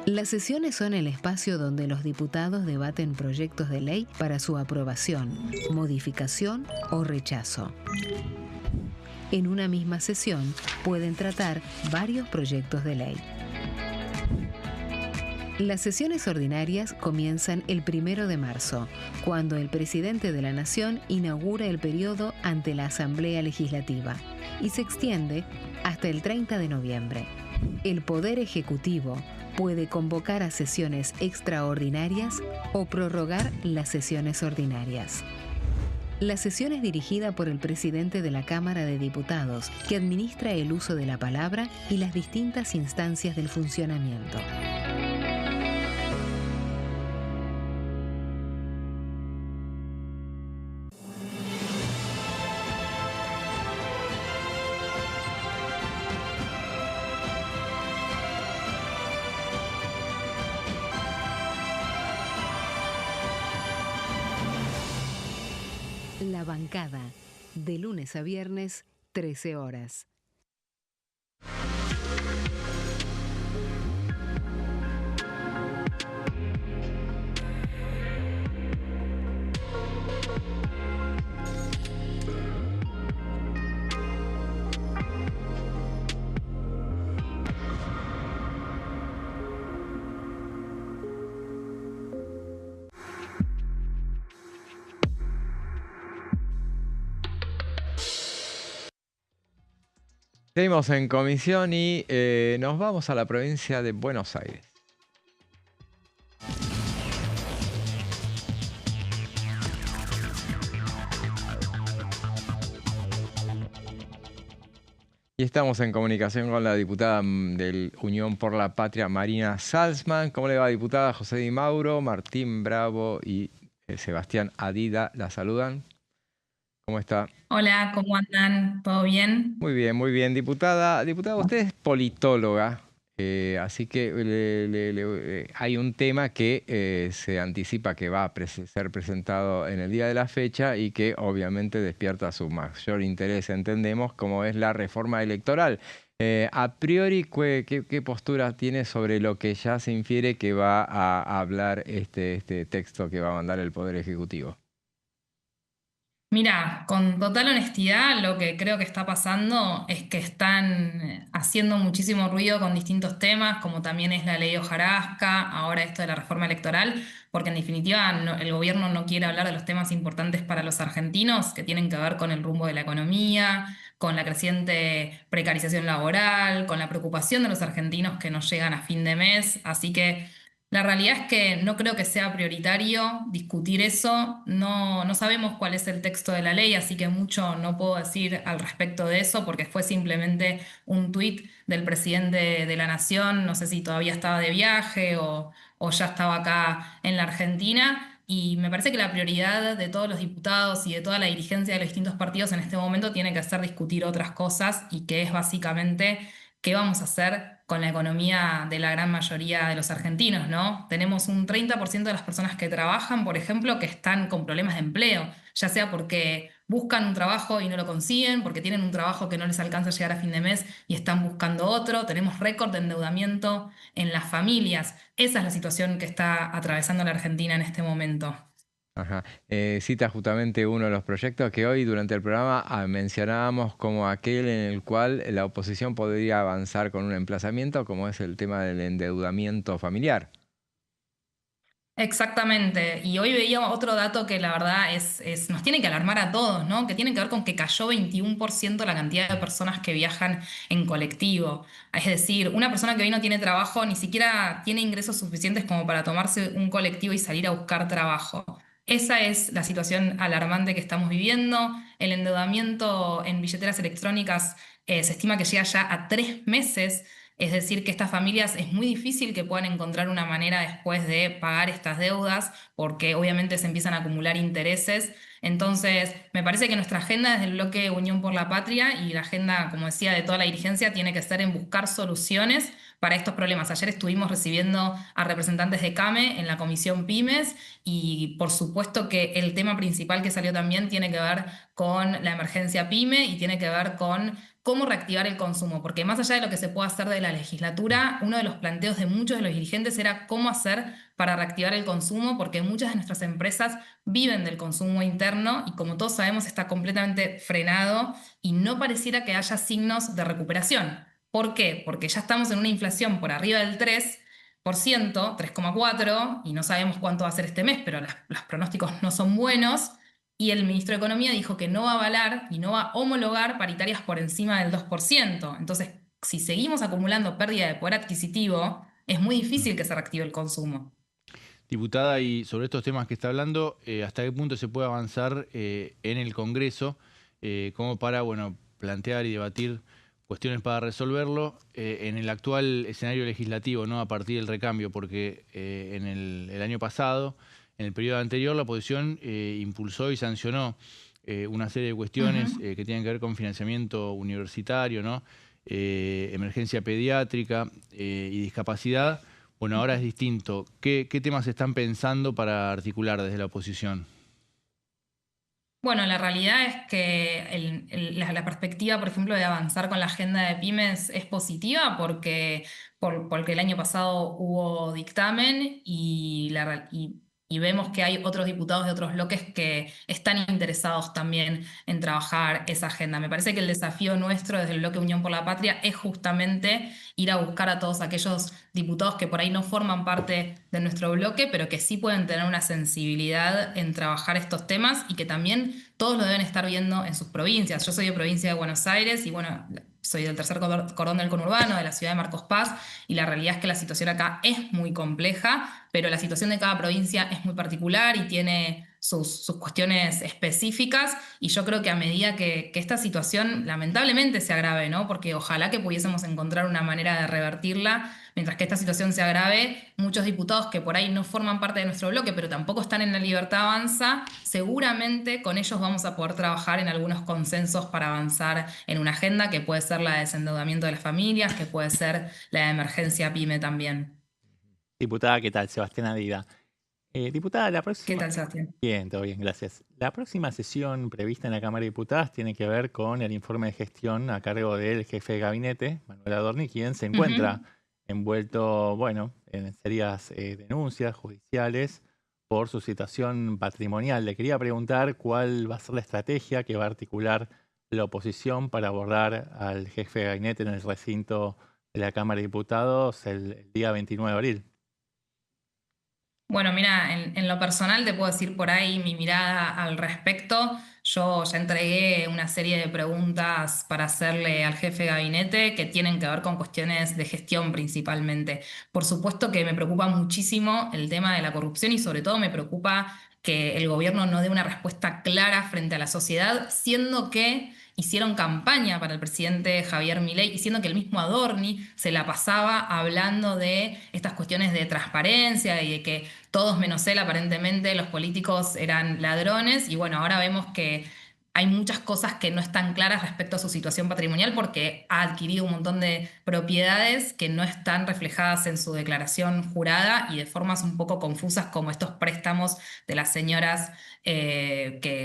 Las sesiones son el espacio donde los diputados debaten proyectos de ley para su aprobación, modificación o rechazo. En una misma sesión pueden tratar varios proyectos de ley. Las sesiones ordinarias comienzan el 1 de marzo, cuando el presidente de la Nación inaugura el periodo ante la Asamblea Legislativa y se extiende hasta el 30 de noviembre. El Poder Ejecutivo puede convocar a sesiones extraordinarias o prorrogar las sesiones ordinarias. La sesión es dirigida por el presidente de la Cámara de Diputados, que administra el uso de la palabra y las distintas instancias del funcionamiento. La bancada, de lunes a viernes, 13 horas. Seguimos en comisión y nos vamos a la provincia de Buenos Aires. Y estamos en comunicación con la diputada del Unión por la Patria, Marina Salzman. ¿Cómo le va, diputada? José Di Mauro, Martín Bravo y Sebastián Adida la saludan. ¿Cómo está? Hola, ¿cómo andan? ¿Todo bien? Muy bien, diputada. Diputada, usted es politóloga, así que hay un tema que se anticipa que va a ser presentado en el día de la fecha y que obviamente despierta su mayor interés, entendemos, como es la reforma electoral. A priori, ¿qué postura tiene sobre lo que ya se infiere que va a hablar este texto que va a mandar el Poder Ejecutivo? Mira, con total honestidad, lo que creo que está pasando es que están haciendo muchísimo ruido con distintos temas, como también es la ley hojarasca, ahora esto de la reforma electoral, porque en definitiva el gobierno no quiere hablar de los temas importantes para los argentinos, que tienen que ver con el rumbo de la economía, con la creciente precarización laboral, con la preocupación de los argentinos que no llegan a fin de mes. Así que la realidad es que no creo que sea prioritario discutir eso. No sabemos cuál es el texto de la ley, así que mucho no puedo decir al respecto de eso, porque fue simplemente un tuit del presidente de la Nación. No sé si todavía estaba de viaje o ya estaba acá en la Argentina. Y me parece que la prioridad de todos los diputados y de toda la dirigencia de los distintos partidos en este momento tiene que ser discutir otras cosas, y que es básicamente qué vamos a hacer con la economía de la gran mayoría de los argentinos, ¿no? Tenemos un 30% de las personas que trabajan, por ejemplo, que están con problemas de empleo, ya sea porque buscan un trabajo y no lo consiguen, porque tienen un trabajo que no les alcanza a llegar a fin de mes y están buscando otro. Tenemos récord de endeudamiento en las familias. Esa es la situación que está atravesando la Argentina en este momento. Ajá. Cita justamente uno de los proyectos que hoy durante el programa mencionábamos como aquel en el cual la oposición podría avanzar con un emplazamiento, como es el tema del endeudamiento familiar. Exactamente. Y hoy veía otro dato que la verdad nos tiene que alarmar a todos, ¿no? Que tiene que ver con que cayó 21% la cantidad de personas que viajan en colectivo. Es decir, una persona que hoy no tiene trabajo ni siquiera tiene ingresos suficientes como para tomarse un colectivo y salir a buscar trabajo. Esa es la situación alarmante que estamos viviendo. El endeudamiento en billeteras electrónicas se estima que llega ya a 3 meses. Es decir, que estas familias es muy difícil que puedan encontrar una manera después de pagar estas deudas, porque obviamente se empiezan a acumular intereses. Entonces, me parece que nuestra agenda desde el bloque Unión por la Patria y la agenda, como decía, de toda la dirigencia tiene que ser en buscar soluciones para estos problemas. Ayer estuvimos recibiendo a representantes de CAME en la Comisión Pymes, y por supuesto que el tema principal que salió también tiene que ver con la emergencia PYME y tiene que ver con cómo reactivar el consumo, porque más allá de lo que se pueda hacer de la legislatura, uno de los planteos de muchos de los dirigentes era cómo hacer para reactivar el consumo, porque muchas de nuestras empresas viven del consumo interno y, como todos sabemos, está completamente frenado y no pareciera que haya signos de recuperación. ¿Por qué? Porque ya estamos en una inflación por arriba del 3%, 3,4%, y no sabemos cuánto va a ser este mes, pero los pronósticos no son buenos. Y el ministro de Economía dijo que no va a avalar y no va a homologar paritarias por encima del 2%. Entonces, si seguimos acumulando pérdida de poder adquisitivo, es muy difícil que se reactive el consumo. Diputada, y sobre estos temas que está hablando, ¿hasta qué punto se puede avanzar en el Congreso como para plantear y debatir cuestiones para resolverlo en el actual escenario legislativo, ¿no? A partir del recambio? Porque en el año pasado, en el periodo anterior, la oposición impulsó y sancionó una serie de cuestiones que tienen que ver con financiamiento universitario, ¿no? Emergencia pediátrica y discapacidad. Bueno, ahora es distinto. ¿Qué temas están pensando para articular desde la oposición? Bueno, la realidad es que la perspectiva, por ejemplo, de avanzar con la agenda de pymes es positiva, porque el año pasado hubo dictamen y vemos que hay otros diputados de otros bloques que están interesados también en trabajar esa agenda. Me parece que el desafío nuestro desde el bloque Unión por la Patria es justamente ir a buscar a todos aquellos diputados que por ahí no forman parte de nuestro bloque, pero que sí pueden tener una sensibilidad en trabajar estos temas, y que también todos lo deben estar viendo en sus provincias. Yo soy de provincia de Buenos Aires y soy del tercer cordón del conurbano, de la ciudad de Marcos Paz, y la realidad es que la situación acá es muy compleja, pero la situación de cada provincia es muy particular y tiene sus cuestiones específicas, y yo creo que a medida que esta situación lamentablemente se agrave, ¿no? Porque ojalá que pudiésemos encontrar una manera de revertirla, mientras que esta situación se agrave, muchos diputados que por ahí no forman parte de nuestro bloque, pero tampoco están en la Libertad Avanza, seguramente con ellos vamos a poder trabajar en algunos consensos para avanzar en una agenda que puede ser la de desendeudamiento de las familias, que puede ser la de emergencia PYME también. Diputada, ¿qué tal? Sebastián Adida. Diputada, la ¿Qué próxima... tal, Sebastián? Bien, todo bien, gracias. La próxima sesión prevista en la Cámara de Diputados tiene que ver con el informe de gestión a cargo del jefe de gabinete, Manuel Adorni, quien se encuentra envuelto, bueno, en serias denuncias judiciales por su situación patrimonial. Le quería preguntar cuál va a ser la estrategia que va a articular la oposición para abordar al jefe de gabinete en el recinto de la Cámara de Diputados el día 29 de abril. Bueno, mira, en lo personal te puedo decir por ahí mi mirada al respecto. Yo ya entregué una serie de preguntas para hacerle al jefe de gabinete que tienen que ver con cuestiones de gestión principalmente. Por supuesto que me preocupa muchísimo el tema de la corrupción y sobre todo me preocupa que el gobierno no dé una respuesta clara frente a la sociedad, siendo que hicieron campaña para el presidente Javier Milei y siendo que el mismo Adorni se la pasaba hablando de estas cuestiones de transparencia y de que todos menos él, aparentemente, los políticos eran ladrones. Y bueno, ahora vemos que hay muchas cosas que no están claras respecto a su situación patrimonial porque ha adquirido un montón de propiedades que no están reflejadas en su declaración jurada y de formas un poco confusas, como estos préstamos de las señoras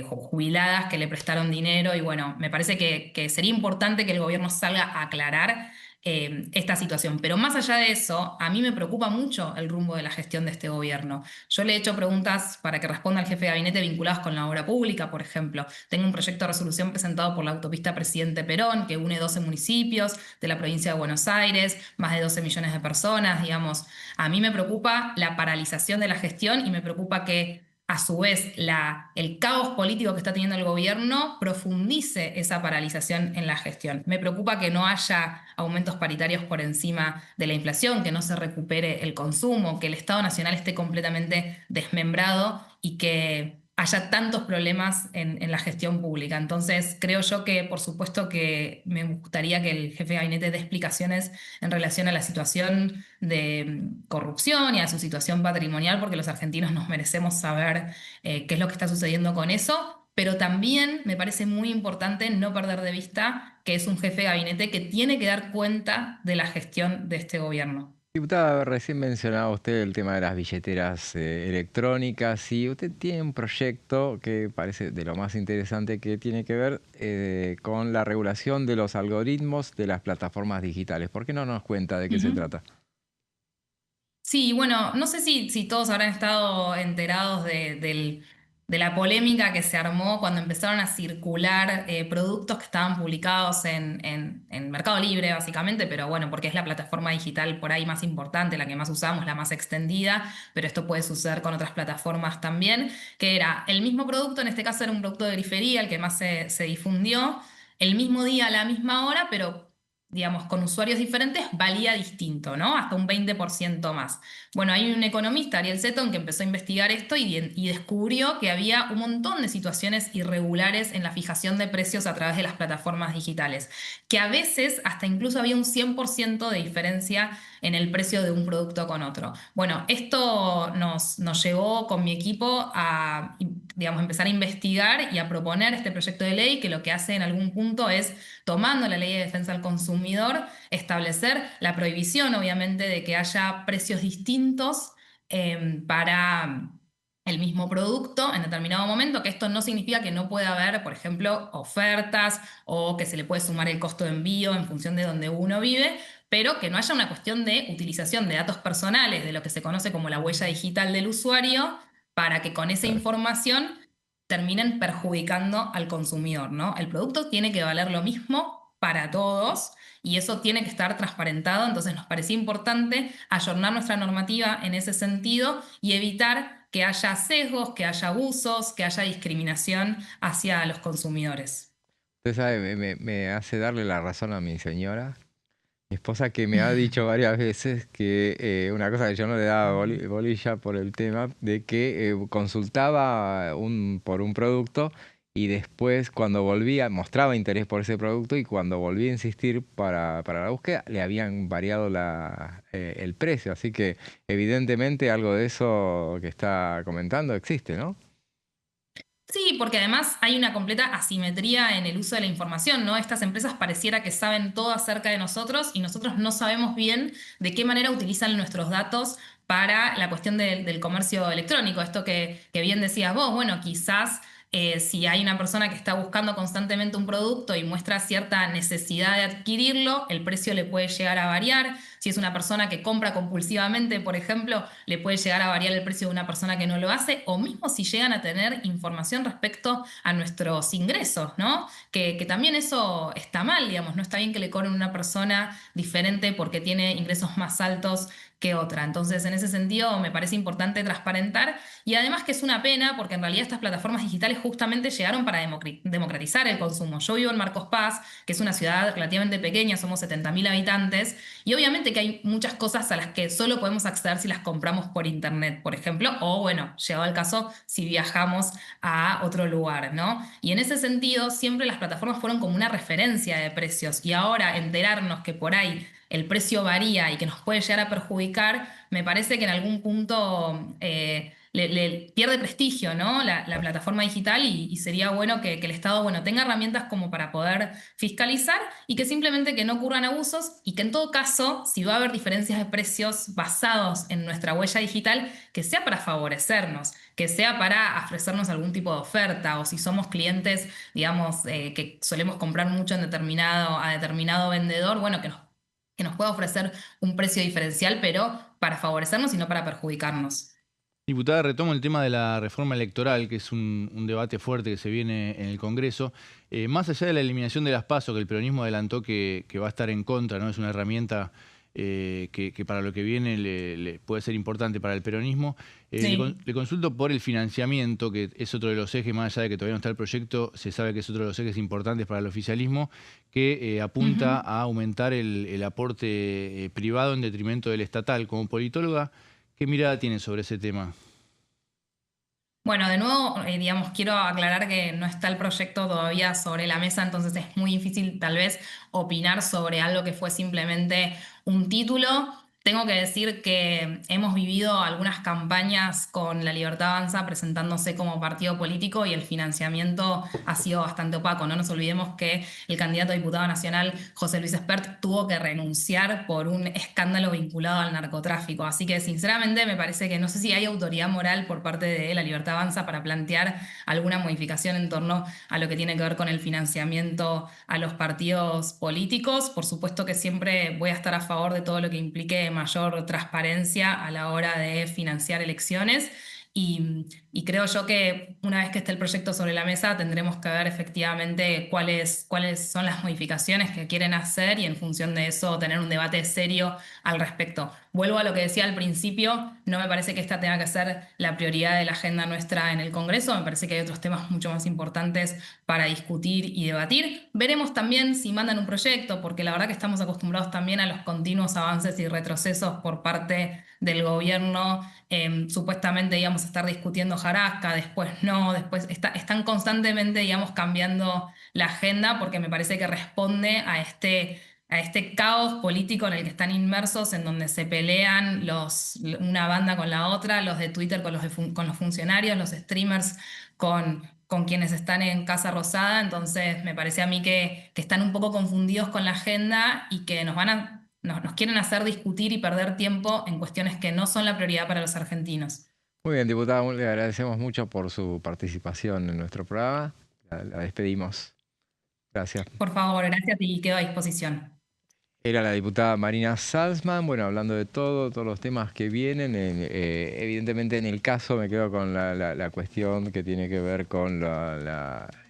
jubiladas que le prestaron dinero. Y bueno, me parece que sería importante que el gobierno salga a aclarar esta situación. Pero más allá de eso, a mí me preocupa mucho el rumbo de la gestión de este gobierno. Yo le he hecho preguntas para que responda al jefe de gabinete vinculadas con la obra pública, por ejemplo. Tengo un proyecto de resolución presentado por la autopista Presidente Perón, que une 12 municipios de la provincia de Buenos Aires, más de 12 millones de personas, digamos. A mí me preocupa la paralización de la gestión y me preocupa que a su vez el caos político que está teniendo el gobierno profundice esa paralización en la gestión. Me preocupa que no haya aumentos paritarios por encima de la inflación, que no se recupere el consumo, que el Estado Nacional esté completamente desmembrado y que haya tantos problemas en la gestión pública. Entonces, creo yo que, por supuesto, que me gustaría que el jefe de gabinete dé explicaciones en relación a la situación de corrupción y a su situación patrimonial, porque los argentinos nos merecemos saber qué es lo que está sucediendo con eso. Pero también me parece muy importante no perder de vista que es un jefe de gabinete que tiene que dar cuenta de la gestión de este gobierno. Diputada, recién mencionaba usted el tema de las billeteras electrónicas y usted tiene un proyecto que parece de lo más interesante que tiene que ver con la regulación de los algoritmos de las plataformas digitales. ¿Por qué no nos cuenta de qué se trata? Sí, bueno, no sé si todos habrán estado enterados de la polémica que se armó cuando empezaron a circular productos que estaban publicados en Mercado Libre, básicamente, pero bueno, porque es la plataforma digital por ahí más importante, la que más usamos, la más extendida, pero esto puede suceder con otras plataformas también, que era el mismo producto, en este caso era un producto de grifería, el que más se difundió, el mismo día, a la misma hora, pero digamos, con usuarios diferentes, valía distinto, ¿no? Hasta un 20% más. Bueno, hay un economista, Ariel Seton, que empezó a investigar esto y descubrió que había un montón de situaciones irregulares en la fijación de precios a través de las plataformas digitales, que a veces hasta incluso había un 100% de diferencia en el precio de un producto con otro. Bueno, esto nos llevó con mi equipo a, digamos, empezar a investigar y a proponer este proyecto de ley que lo que hace en algún punto es, tomando la Ley de Defensa del Consumidor, establecer la prohibición, obviamente, de que haya precios distintos para el mismo producto en determinado momento, que esto no significa que no pueda haber, por ejemplo, ofertas o que se le puede sumar el costo de envío en función de donde uno vive, pero que no haya una cuestión de utilización de datos personales, de lo que se conoce como la huella digital del usuario, para que con esa información terminen perjudicando al consumidor, ¿no? El producto tiene que valer lo mismo para todos y eso tiene que estar transparentado, entonces nos parecía importante ayornar nuestra normativa en ese sentido y evitar que haya sesgos, que haya abusos, que haya discriminación hacia los consumidores. Usted sabe, me hace darle la razón a mi señora. Mi esposa que me ha dicho varias veces que una cosa que yo no le daba bolilla por el tema de que consultaba por un producto y después cuando volvía mostraba interés por ese producto y cuando volvía a insistir para la búsqueda le habían variado el precio. Así que evidentemente algo de eso que está comentando existe, ¿no? Sí, porque además hay una completa asimetría en el uso de la información, ¿no? Estas empresas pareciera que saben todo acerca de nosotros y nosotros no sabemos bien de qué manera utilizan nuestros datos para la cuestión del comercio electrónico. Esto que bien decías vos, bueno, quizás si hay una persona que está buscando constantemente un producto y muestra cierta necesidad de adquirirlo, el precio le puede llegar a variar. Si es una persona que compra compulsivamente, por ejemplo, le puede llegar a variar el precio de una persona que no lo hace, o mismo si llegan a tener información respecto a nuestros ingresos, ¿no? Que también eso está mal, digamos, no está bien que le cobren a una persona diferente porque tiene ingresos más altos que otra. Entonces, en ese sentido, me parece importante transparentar y además que es una pena porque en realidad estas plataformas digitales justamente llegaron para democratizar el consumo. Yo vivo en Marcos Paz, que es una ciudad relativamente pequeña, somos 70.000 habitantes, y obviamente que hay muchas cosas a las que solo podemos acceder si las compramos por internet, por ejemplo, o bueno, llegado el caso, si viajamos a otro lugar, ¿no? Y en ese sentido, siempre las plataformas fueron como una referencia de precios y ahora enterarnos que por ahí el precio varía y que nos puede llegar a perjudicar, me parece que en algún punto le pierde prestigio, ¿no? La plataforma digital y sería bueno que el Estado, bueno, tenga herramientas como para poder fiscalizar y que simplemente que no ocurran abusos y que en todo caso, si va a haber diferencias de precios basados en nuestra huella digital, que sea para favorecernos, que sea para ofrecernos algún tipo de oferta o si somos clientes, digamos, que solemos comprar mucho a determinado vendedor, bueno, que nos pueda ofrecer un precio diferencial, pero para favorecernos y no para perjudicarnos. Diputada, retomo el tema de la reforma electoral, que es un debate fuerte que se viene en el Congreso. Más allá de la eliminación de las PASO, que el peronismo adelantó que va a estar en contra, ¿no? Es una herramienta que para lo que viene le puede ser importante para el peronismo. Sí. Le consulto por el financiamiento, que es otro de los ejes, más allá de que todavía no está el proyecto, se sabe que es otro de los ejes importantes para el oficialismo, que apunta a aumentar el aporte privado en detrimento del estatal. Como politóloga, ¿qué mirada tiene sobre ese tema? Bueno, de nuevo, digamos, quiero aclarar que no está el proyecto todavía sobre la mesa, entonces es muy difícil tal vez opinar sobre algo que fue simplemente un título. Tengo que decir que hemos vivido algunas campañas con La Libertad Avanza presentándose como partido político y el financiamiento ha sido bastante opaco. No nos olvidemos que el candidato a diputado nacional, José Luis Espert, tuvo que renunciar por un escándalo vinculado al narcotráfico. Así que sinceramente me parece que no sé si hay autoridad moral por parte de La Libertad Avanza para plantear alguna modificación en torno a lo que tiene que ver con el financiamiento a los partidos políticos. Por supuesto que siempre voy a estar a favor de todo lo que implique mayor transparencia a la hora de financiar elecciones y creo yo que una vez que esté el proyecto sobre la mesa tendremos que ver efectivamente cuáles son las modificaciones que quieren hacer y en función de eso tener un debate serio al respecto. Vuelvo a lo que decía al principio, no me parece que esta tenga que ser la prioridad de la agenda nuestra en el Congreso, me parece que hay otros temas mucho más importantes para discutir y debatir. Veremos también si mandan un proyecto, porque la verdad que estamos acostumbrados también a los continuos avances y retrocesos por parte del gobierno, supuestamente, digamos, estar discutiendo jarasca, después no, después están constantemente, digamos, cambiando la agenda porque me parece que responde a este caos político en el que están inmersos, en donde se pelean una banda con la otra, los de Twitter con los funcionarios, los streamers con quienes están en Casa Rosada. Entonces me parece a mí que están un poco confundidos con la agenda y que nos quieren hacer discutir y perder tiempo en cuestiones que no son la prioridad para los argentinos. Muy bien, diputada, le agradecemos mucho por su participación en nuestro programa. La despedimos. Gracias. Por favor, gracias y quedo a disposición. Era la diputada Marina Salzman, bueno, hablando de todos los temas que vienen. Evidentemente en el caso me quedo con la cuestión que tiene que ver con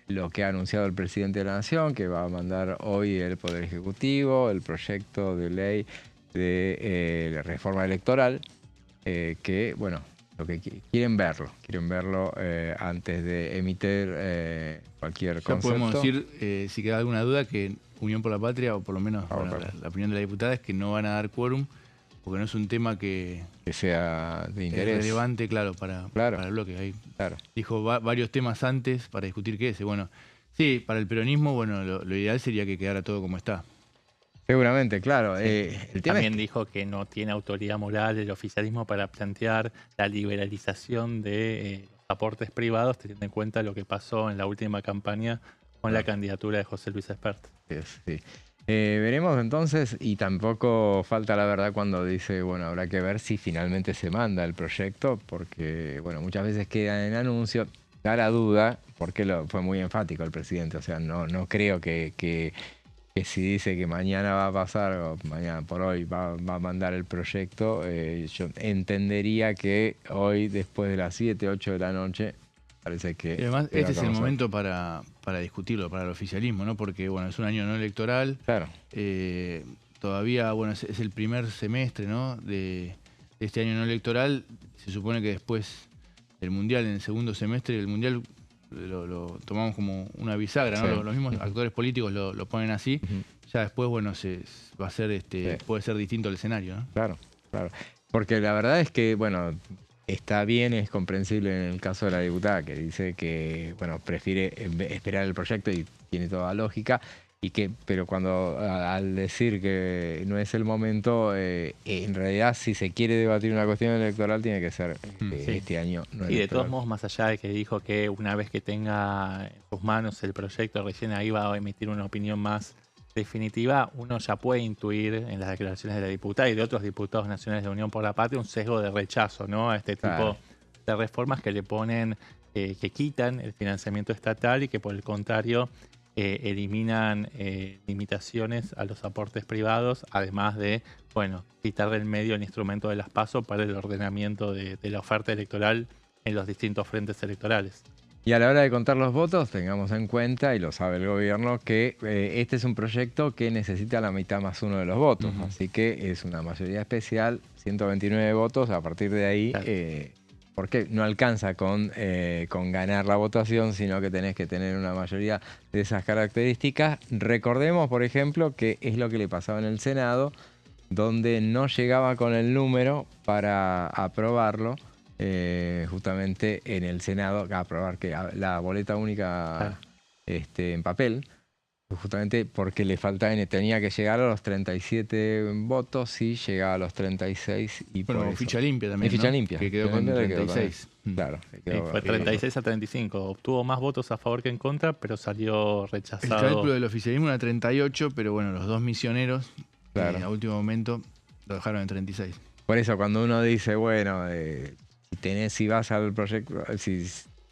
lo que ha anunciado el presidente de la Nación, que va a mandar hoy el Poder Ejecutivo, el proyecto de ley de la reforma electoral, que, bueno, lo que quieren verlo antes de emitir cualquier Ya concepto. podemos decir, si queda alguna duda, que Unión por la Patria, o por lo menos la opinión de la diputada, es que no van a dar quórum, porque no es un tema que sea de interés. Relevante, claro, para el bloque. Ahí dijo varios temas antes para discutir qué es. Bueno, sí, para el peronismo, bueno, lo ideal sería que quedara todo como está. Seguramente, claro. Sí. El tema también dijo que no tiene autoridad moral el oficialismo para plantear la liberalización de los aportes privados, teniendo en cuenta lo que pasó en la última campaña con la candidatura de José Luis Espert. Sí. Veremos entonces, y tampoco falta la verdad cuando dice, bueno, habrá que ver si finalmente se manda el proyecto, porque, bueno, muchas veces queda en anuncio, da la duda, porque fue muy enfático el presidente, o sea, no creo que si dice que mañana va a pasar, o mañana por hoy va a mandar el proyecto, yo entendería que hoy, después de las 7, 8 de la noche, parece que... Y además, este es el momento para discutirlo, para el oficialismo, ¿no? Porque, bueno, es un año no electoral. Claro. Todavía, bueno, es el primer semestre, ¿no? De este año no electoral. Se supone que después del Mundial, en el segundo semestre, el Mundial lo tomamos como una bisagra, ¿no? Los mismos actores políticos lo ponen así. Ya después, bueno, va a ser, puede ser distinto el escenario, ¿no? Claro. Porque la verdad es que, bueno, está bien, es comprensible en el caso de la diputada, que dice que, bueno, prefiere esperar el proyecto y tiene toda lógica, pero cuando al decir que no es el momento, en realidad si se quiere debatir una cuestión electoral tiene que ser este año no electoral. Y de todos modos, más allá de que dijo que una vez que tenga en sus manos el proyecto, recién ahí va a emitir una opinión más definitiva, uno ya puede intuir en las declaraciones de la diputada y de otros diputados nacionales de Unión por la Patria un sesgo de rechazo, ¿no? A este tipo de reformas que le ponen, que quitan el financiamiento estatal y que por el contrario eliminan limitaciones a los aportes privados, además de, bueno, quitar del medio el instrumento de las PASO para el ordenamiento de la oferta electoral en los distintos frentes electorales. Y a la hora de contar los votos, tengamos en cuenta, y lo sabe el gobierno, que este es un proyecto que necesita la mitad más uno de los votos. Así que es una mayoría especial, 129 votos. A partir de ahí, porque no alcanza con ganar la votación, sino que tenés que tener una mayoría de esas características. Recordemos, por ejemplo, que es lo que le pasaba en el Senado, donde no llegaba con el número para aprobarlo. Justamente en el Senado, aprobar que la boleta única en papel, justamente porque le faltaba, tenía que llegar a los 37 votos y llegaba a los 36. Y bueno, por ficha limpia también, ficha ¿no? limpia. Que quedó con 36. Claro. Fue 36 a 35. Obtuvo más votos a favor que en contra, pero salió rechazado. El cálculo del oficialismo era 38, pero bueno, los dos misioneros, a último momento, lo dejaron en 36. Por eso, cuando uno dice, bueno... si vas al proyecto, si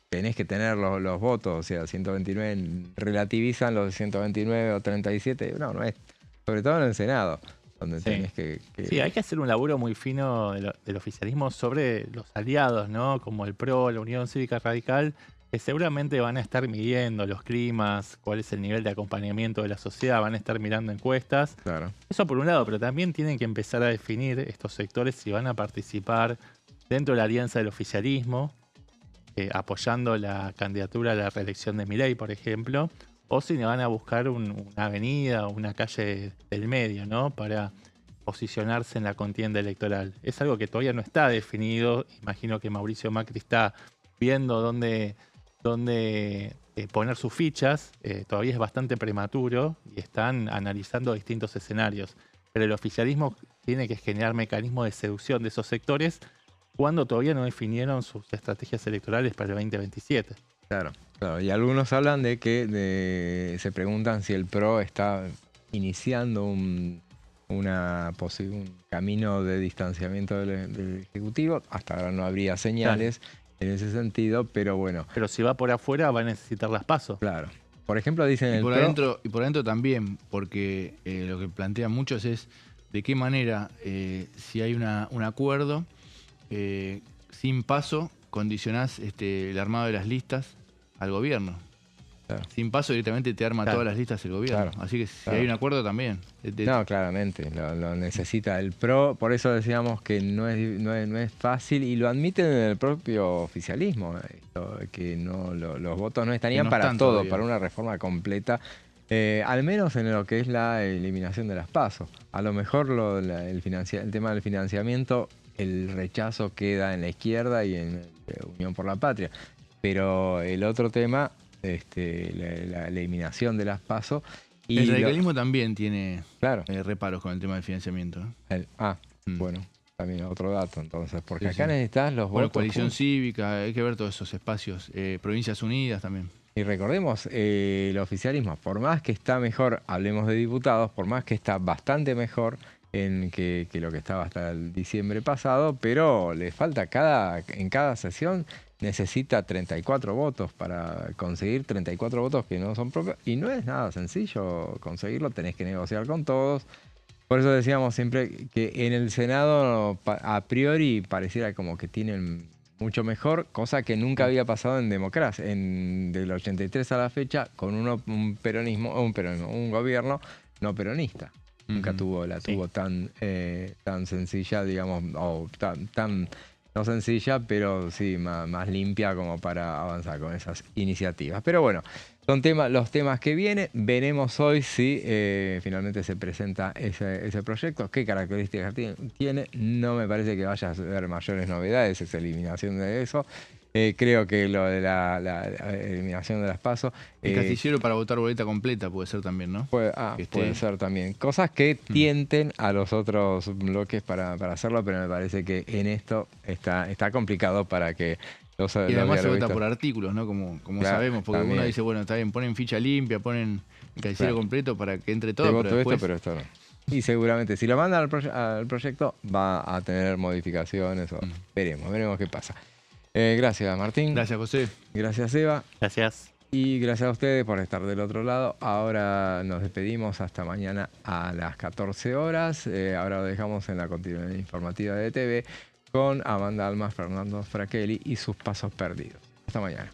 tenés que tener los votos, o sea, 129, relativizan los 129 o 37, no es, sobre todo en el Senado, donde tenés que... Sí, hay que hacer un laburo muy fino del oficialismo sobre los aliados, ¿no? Como el PRO, la Unión Cívica Radical, que seguramente van a estar midiendo los climas, cuál es el nivel de acompañamiento de la sociedad, van a estar mirando encuestas. Claro. Eso por un lado, pero también tienen que empezar a definir estos sectores si van a participar dentro de la alianza del oficialismo, apoyando la candidatura a la reelección de Milei, por ejemplo, o si van a buscar una avenida o una calle del medio, ¿no? Para posicionarse en la contienda electoral. Es algo que todavía no está definido. Imagino que Mauricio Macri está viendo dónde poner sus fichas. Todavía es bastante prematuro y están analizando distintos escenarios. Pero el oficialismo tiene que generar mecanismos de seducción de esos sectores cuando todavía no definieron sus estrategias electorales para el 2027. Claro. Y algunos hablan de que se preguntan si el PRO está iniciando un camino de distanciamiento del Ejecutivo. Hasta ahora no habría señales en ese sentido, pero bueno. Pero si va por afuera va a necesitar las PASO. Claro. Por ejemplo, dicen y por adentro, y por adentro también, porque lo que plantean muchos es de qué manera, si hay un acuerdo, sin PASO, condicionás el armado de las listas al gobierno. Claro. Sin paso directamente te arma todas las listas el gobierno. Claro. Así que si hay un acuerdo también. No, claramente, lo necesita el PRO, por eso decíamos que no es fácil y lo admiten en el propio oficialismo, que los votos no estarían no para están todo, todavía. para una reforma completa, al menos en lo que es la eliminación de las PASO. A lo mejor el tema del financiamiento, el rechazo queda en la izquierda y en Unión por la Patria, pero el otro tema, la eliminación de las PASO. Y el radicalismo también tiene claro. reparos con el tema del financiamiento. Bueno, también otro dato entonces, porque Sí, acá sí. necesitas los Bueno, votos. coalición cívica, hay que ver todos esos espacios. Provincias Unidas también. Y recordemos, el oficialismo, por más que está mejor, hablemos de diputados, por más que está bastante mejor que lo que estaba hasta el diciembre pasado, pero le falta en cada sesión necesita 34 votos para conseguir 34 votos que no son propios. Y no es nada sencillo conseguirlo, tenés que negociar con todos. Por eso decíamos siempre que en el Senado a priori pareciera como que tienen mucho mejor, cosa que nunca había pasado en democracia, del 83 a la fecha, con un gobierno no peronista. Nunca tuvo tan sencilla, digamos, o tan no sencilla, pero sí más limpia como para avanzar con esas iniciativas. Pero bueno, son los temas que vienen. Veremos hoy si finalmente se presenta ese proyecto. ¿Qué características tiene? No me parece que vaya a haber mayores novedades, esa eliminación de eso. Creo que lo de la eliminación de las PASO. El casillero para votar boleta completa puede ser también, ¿no? Puede ser también. Cosas que tienten a los otros bloques para hacerlo, pero me parece que en esto está complicado para que los Y además se vota dialoguistas- por artículos, ¿no? Como Claro, sabemos, porque también. uno dice, bueno, está bien, ponen ficha limpia, ponen el casillero completo para que entre todo, Te pero voto después... esto, pero esto no. Y seguramente si lo mandan al proyecto va a tener modificaciones. Veremos qué pasa. Gracias, Martín. Gracias, José. Gracias, Eva. Gracias. Y gracias a ustedes por estar del otro lado. Ahora nos despedimos hasta mañana a las 14 horas. Ahora lo dejamos en la continuidad informativa de TV con Amanda Almas, Fernando Fraquelli y sus pasos perdidos. Hasta mañana.